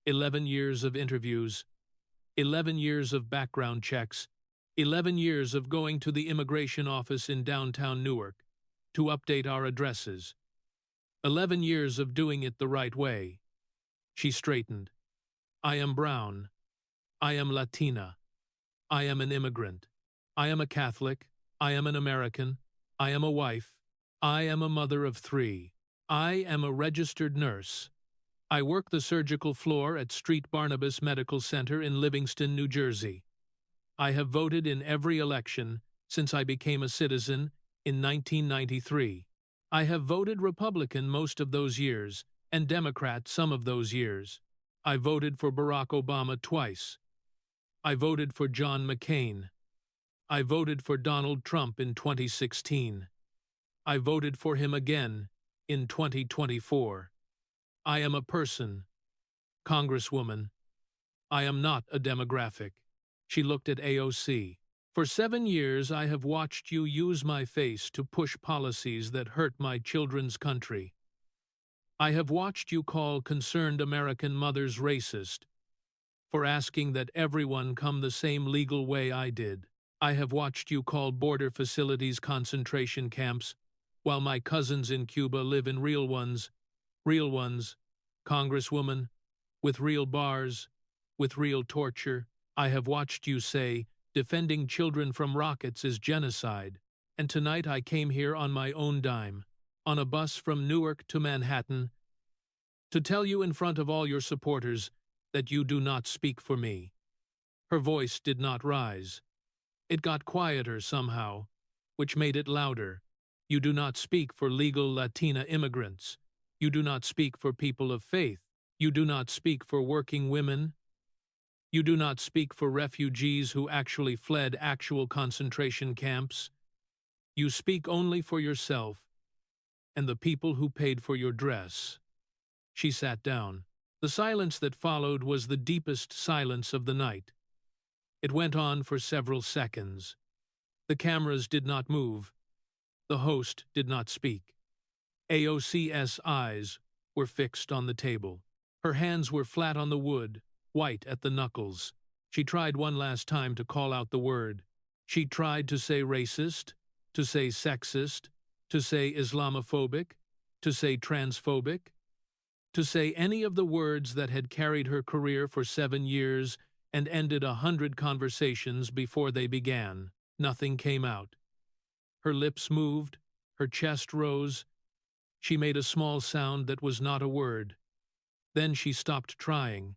11 years of interviews. 11 years of background checks. 11 years of going to the immigration office in downtown Newark to update our addresses. 11 years of doing it the right way. She straightened. I am brown. I am Latina. I am an immigrant. I am a Catholic. I am an American. I am a wife. I am a mother of 3. I am a registered nurse. I work the surgical floor at St. Barnabas Medical Center in Livingston, New Jersey. I have voted in every election since I became a citizen in 1993. I have voted Republican most of those years and Democrat some of those years. I voted for Barack Obama twice. I voted for John McCain. I voted for Donald Trump in 2016. I voted for him again in 2024. I am a person, Congresswoman. I am not a demographic. She looked at AOC. For 7 years I have watched you use my face to push policies that hurt my children's country. I have watched you call concerned American mothers racist for asking that everyone come the same legal way I did. I have watched you call border facilities concentration camps, while my cousins in Cuba live in real ones, Congresswoman, with real bars, with real torture. I have watched you say, defending children from rockets is genocide, and tonight I came here on my own dime, on a bus from Newark to Manhattan, to tell you in front of all your supporters that you do not speak for me. Her voice did not rise. It got quieter somehow, which made it louder. You do not speak for legal Latina immigrants. You do not speak for people of faith. You do not speak for working women. You do not speak for refugees who actually fled actual concentration camps. You speak only for yourself and the people who paid for your dress. She sat down. The silence that followed was the deepest silence of the night. It went on for several seconds. The cameras did not move. The host did not speak. AOC's eyes were fixed on the table. Her hands were flat on the wood, white at the knuckles. She tried one last time to call out the word. She tried to say racist, to say sexist, to say Islamophobic, to say transphobic, to say any of the words that had carried her career for 7 years and ended 100 conversations before they began. Nothing came out. Her lips moved, her chest rose. She made a small sound that was not a word. Then she stopped trying.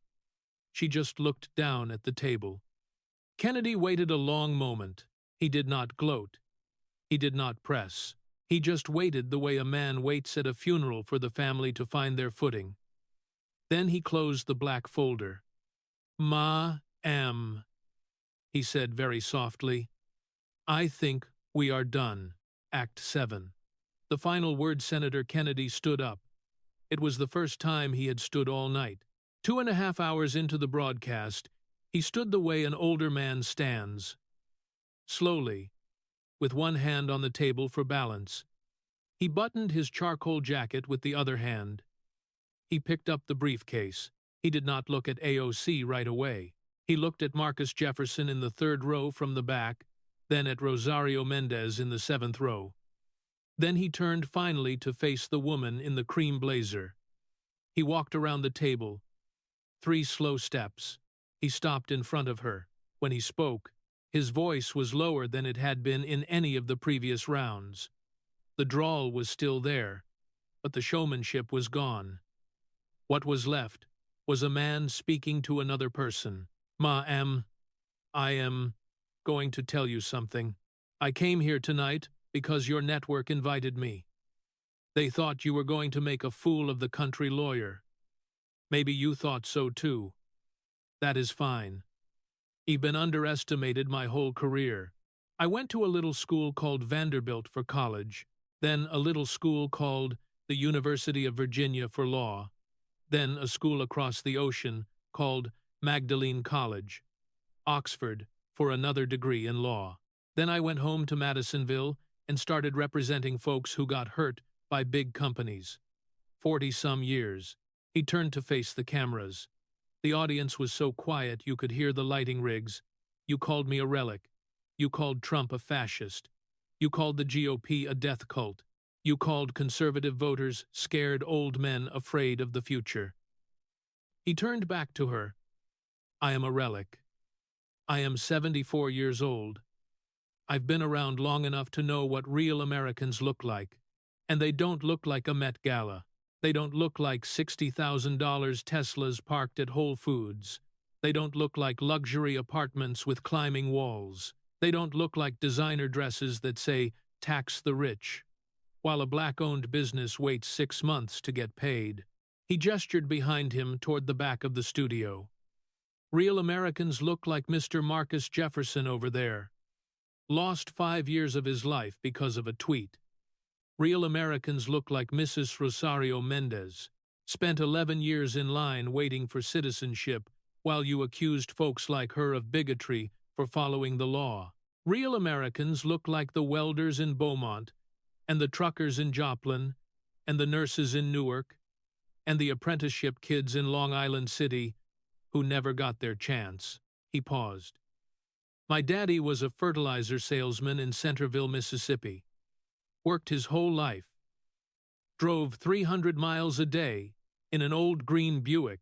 She just looked down at the table. Kennedy waited a long moment. He did not gloat. He did not press. He just waited the way a man waits at a funeral for the family to find their footing. Then he closed the black folder. "Ma'am," he said very softly, "I think we are done." Act 7. The final word. Senator Kennedy stood up. It was the first time he had stood all night. 2.5 hours into the broadcast, he stood the way an older man stands. Slowly, with one hand on the table for balance. He buttoned his charcoal jacket with the other hand. He picked up the briefcase. He did not look at AOC right away. He looked at Marcus Jefferson in the 3rd row from the back, then at Rosario Mendez in the 7th row. Then he turned finally to face the woman in the cream blazer. He walked around the table. 3 slow steps. He stopped in front of her. When he spoke, his voice was lower than it had been in any of the previous rounds. The drawl was still there, but the showmanship was gone. What was left was a man speaking to another person. "Ma'am, I am going to tell you something. I came here tonight because your network invited me. They thought you were going to make a fool of the country lawyer. Maybe you thought so too. That is fine. You've been underestimated my whole career. I went to a little school called Vanderbilt for college, then a little school called the University of Virginia for law, then a school across the ocean called Magdalene College, Oxford, for another degree in law. Then I went home to Madisonville and started representing folks who got hurt by big companies. 40-some years. He turned to face the cameras. The audience was so quiet you could hear the lighting rigs. You called me a relic. You called Trump a fascist. You called the GOP a death cult. You called conservative voters scared old men afraid of the future. He turned back to her. I am a relic. I am 74 years old. I've been around long enough to know what real Americans look like. And they don't look like a Met Gala. They don't look like $60,000 Teslas parked at Whole Foods. They don't look like luxury apartments with climbing walls. They don't look like designer dresses that say, "Tax the rich," while a black-owned business waits 6 months to get paid. He gestured behind him toward the back of the studio. Real Americans look like Mr. Marcus Jefferson over there. Lost 5 years of his life because of a tweet. Real Americans look like Mrs. Rosario Mendez. Spent 11 years in line waiting for citizenship while you accused folks like her of bigotry for following the law. Real Americans look like the welders in Beaumont, and the truckers in Joplin, and the nurses in Newark, and the apprenticeship kids in Long Island City who never got their chance. He paused. My daddy was a fertilizer salesman in Centerville, Mississippi. Worked his whole life. Drove 300 miles a day in an old green Buick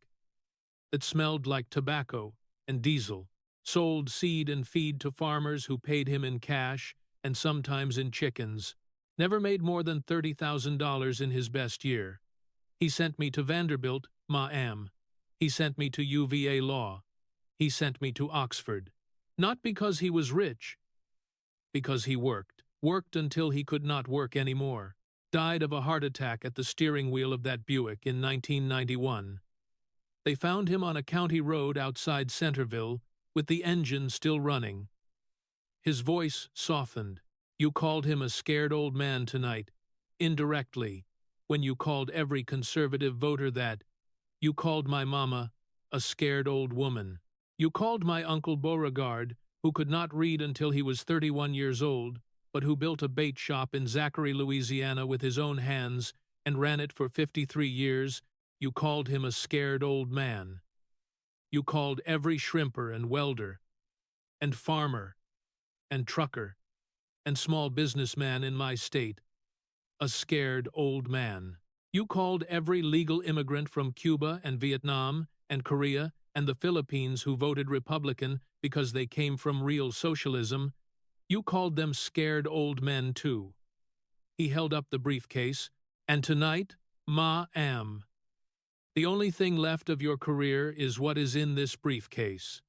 that smelled like tobacco and diesel. Sold seed and feed to farmers who paid him in cash and sometimes in chickens. Never made more than $30,000 in his best year. He sent me to Vanderbilt, ma'am. He sent me to UVA Law. He sent me to Oxford. Not because he was rich, because he worked until he could not work anymore, died of a heart attack at the steering wheel of that Buick in 1991. They found him on a county road outside Centerville with the engine still running. His voice softened. You called him a scared old man tonight, indirectly, when you called every conservative voter that. You called my mama a scared old woman. You called my Uncle Beauregard, who could not read until he was 31 years old, but who built a bait shop in Zachary, Louisiana with his own hands and ran it for 53 years, you called him a scared old man. You called every shrimper and welder and farmer and trucker and small businessman in my state a scared old man. You called every legal immigrant from Cuba and Vietnam and Korea and the Philippines who voted Republican because they came from real socialism, you called them scared old men too. He held up the briefcase, and tonight, ma-am. The only thing left of your career is what is in this briefcase.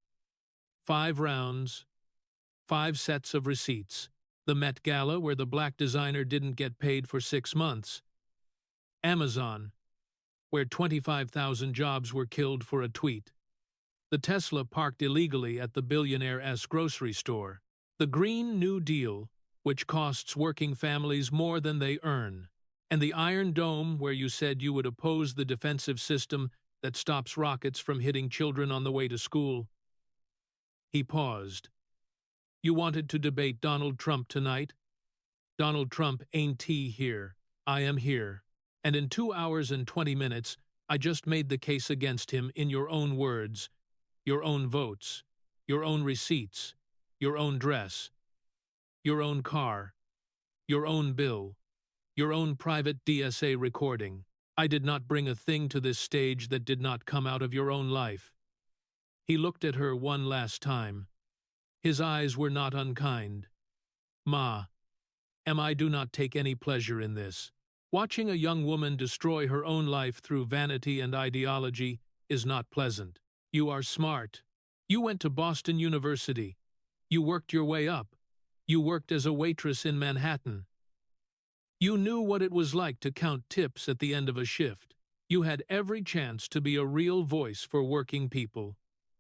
5 rounds, 5 sets of receipts. The Met Gala where the black designer didn't get paid for 6 months. Amazon, where 25,000 jobs were killed for a tweet. The Tesla parked illegally at the billionaire-esque grocery store. The Green New Deal, which costs working families more than they earn. And the Iron Dome, where you said you would oppose the defensive system that stops rockets from hitting children on the way to school. He paused. You wanted to debate Donald Trump tonight? Donald Trump ain't here. I am here. And in 2 hours and 20 minutes, I just made the case against him in your own words, your own votes, your own receipts, your own dress, your own car, your own bill, your own private DSA recording. I did not bring a thing to this stage that did not come out of your own life. He looked at her one last time. His eyes were not unkind. Ma, I do not take any pleasure in this. Watching a young woman destroy her own life through vanity and ideology is not pleasant. You are smart. You went to Boston University. You worked your way up. You worked as a waitress in Manhattan. You knew what it was like to count tips at the end of a shift. You had every chance to be a real voice for working people.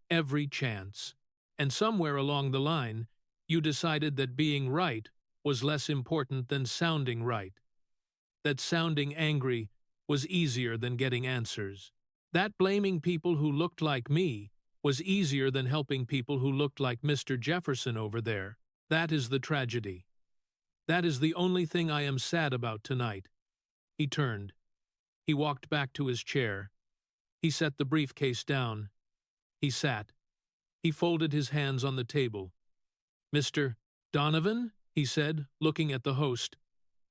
Every chance. And somewhere along the line, you decided that being right was less important than sounding right. That sounding angry was easier than getting answers. That blaming people who looked like me was easier than helping people who looked like Mr. Jefferson over there. That is the tragedy. That is the only thing I am sad about tonight. He turned. He walked back to his chair. He set the briefcase down. He sat. He folded his hands on the table. Mr. Donovan, he said, looking at the host,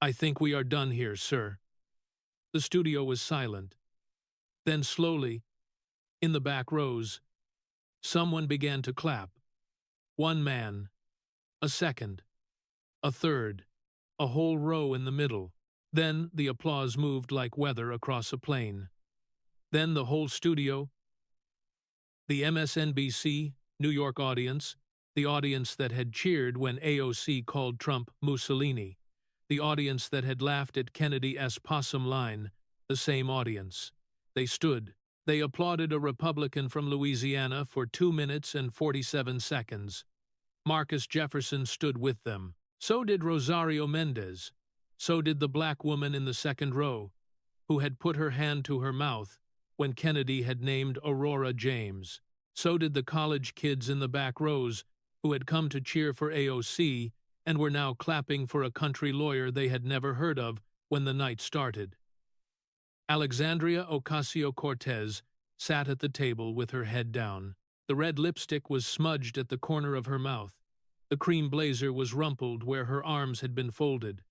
I think we are done here, sir. The studio was silent. Then slowly, in the back rows, someone began to clap. One man, a second, a third, a whole row in the middle. Then the applause moved like weather across a plain. Then the whole studio, the MSNBC, New York audience, the audience that had cheered when AOC called Trump Mussolini, the audience that had laughed at Kennedy's possum line, the same audience. They stood. They applauded a Republican from Louisiana for 2 minutes and 47 seconds. Marcus Jefferson stood with them. So did Rosario Mendez. So did the black woman in the second row, who had put her hand to her mouth when Kennedy had named Aurora James. So did the college kids in the back rows who had come to cheer for AOC and were now clapping for a country lawyer they had never heard of when the night started. Alexandria Ocasio-Cortez sat at the table with her head down. The red lipstick was smudged at the corner of her mouth. The cream blazer was rumpled where her arms had been folded.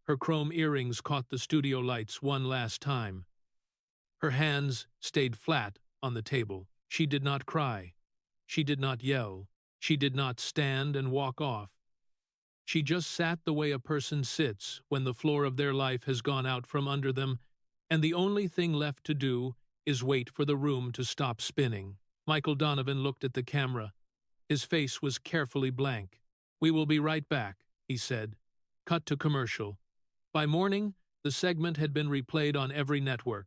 Her chrome earrings caught the studio lights one last time. Her hands stayed flat on the table. She did not cry. She did not yell. She did not stand and walk off. She just sat the way a person sits when the floor of their life has gone out from under them, and the only thing left to do is wait for the room to stop spinning. Michael Donovan looked at the camera. His face was carefully blank. We will be right back. he said. Cut to commercial. By morning, the segment had been replayed on every network.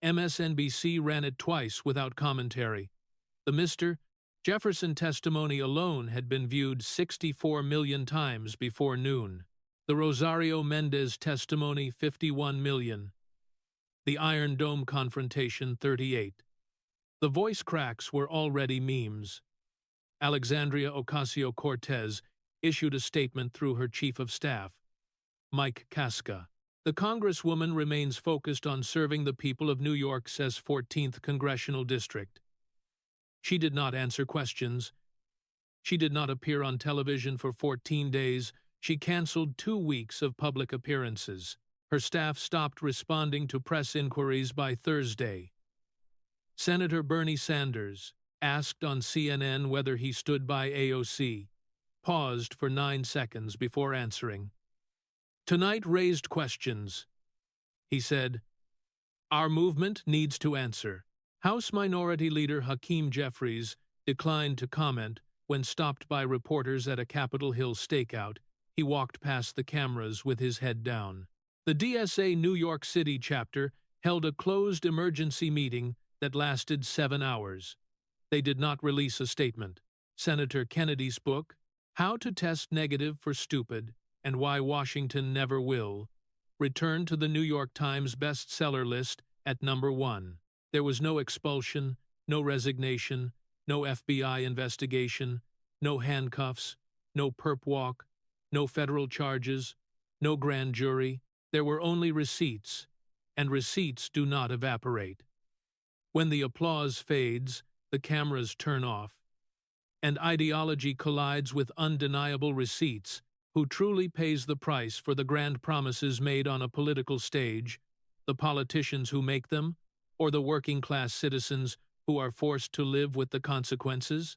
MSNBC ran it twice without commentary. The Mr. Jefferson testimony alone had been viewed 64 million times before noon. The Rosario Mendez testimony 51 million. The Iron Dome confrontation 38. The voice cracks were already memes. Alexandria Ocasio-Cortez issued a statement through her chief of staff, Mike Casca. The Congresswoman remains focused on serving the people of New York's 14th Congressional District. She did not answer questions. She did not appear on television for 14 days. She canceled 2 weeks of public appearances. Her staff stopped responding to press inquiries by Thursday. Senator Bernie Sanders, asked on CNN whether he stood by AOC, paused for 9 seconds before answering. Tonight raised questions. He said, "Our movement needs to answer." House Minority Leader Hakeem Jeffries declined to comment when stopped by reporters at a Capitol Hill stakeout. He walked past the cameras with his head down. The DSA New York City chapter held a closed emergency meeting that lasted 7 hours. They did not release a statement. Senator Kennedy's book, How to Test Negative for Stupid and Why Washington Never Will, returned to the New York Times bestseller list at number 1. There was no expulsion, no resignation, no FBI investigation, no handcuffs, no perp walk, no federal charges, no grand jury. There were only receipts, and receipts do not evaporate. When the applause fades, the cameras turn off, and ideology collides with undeniable receipts. Who truly pays the price for the grand promises made on a political stage, the politicians who make them, or the working-class citizens who are forced to live with the consequences?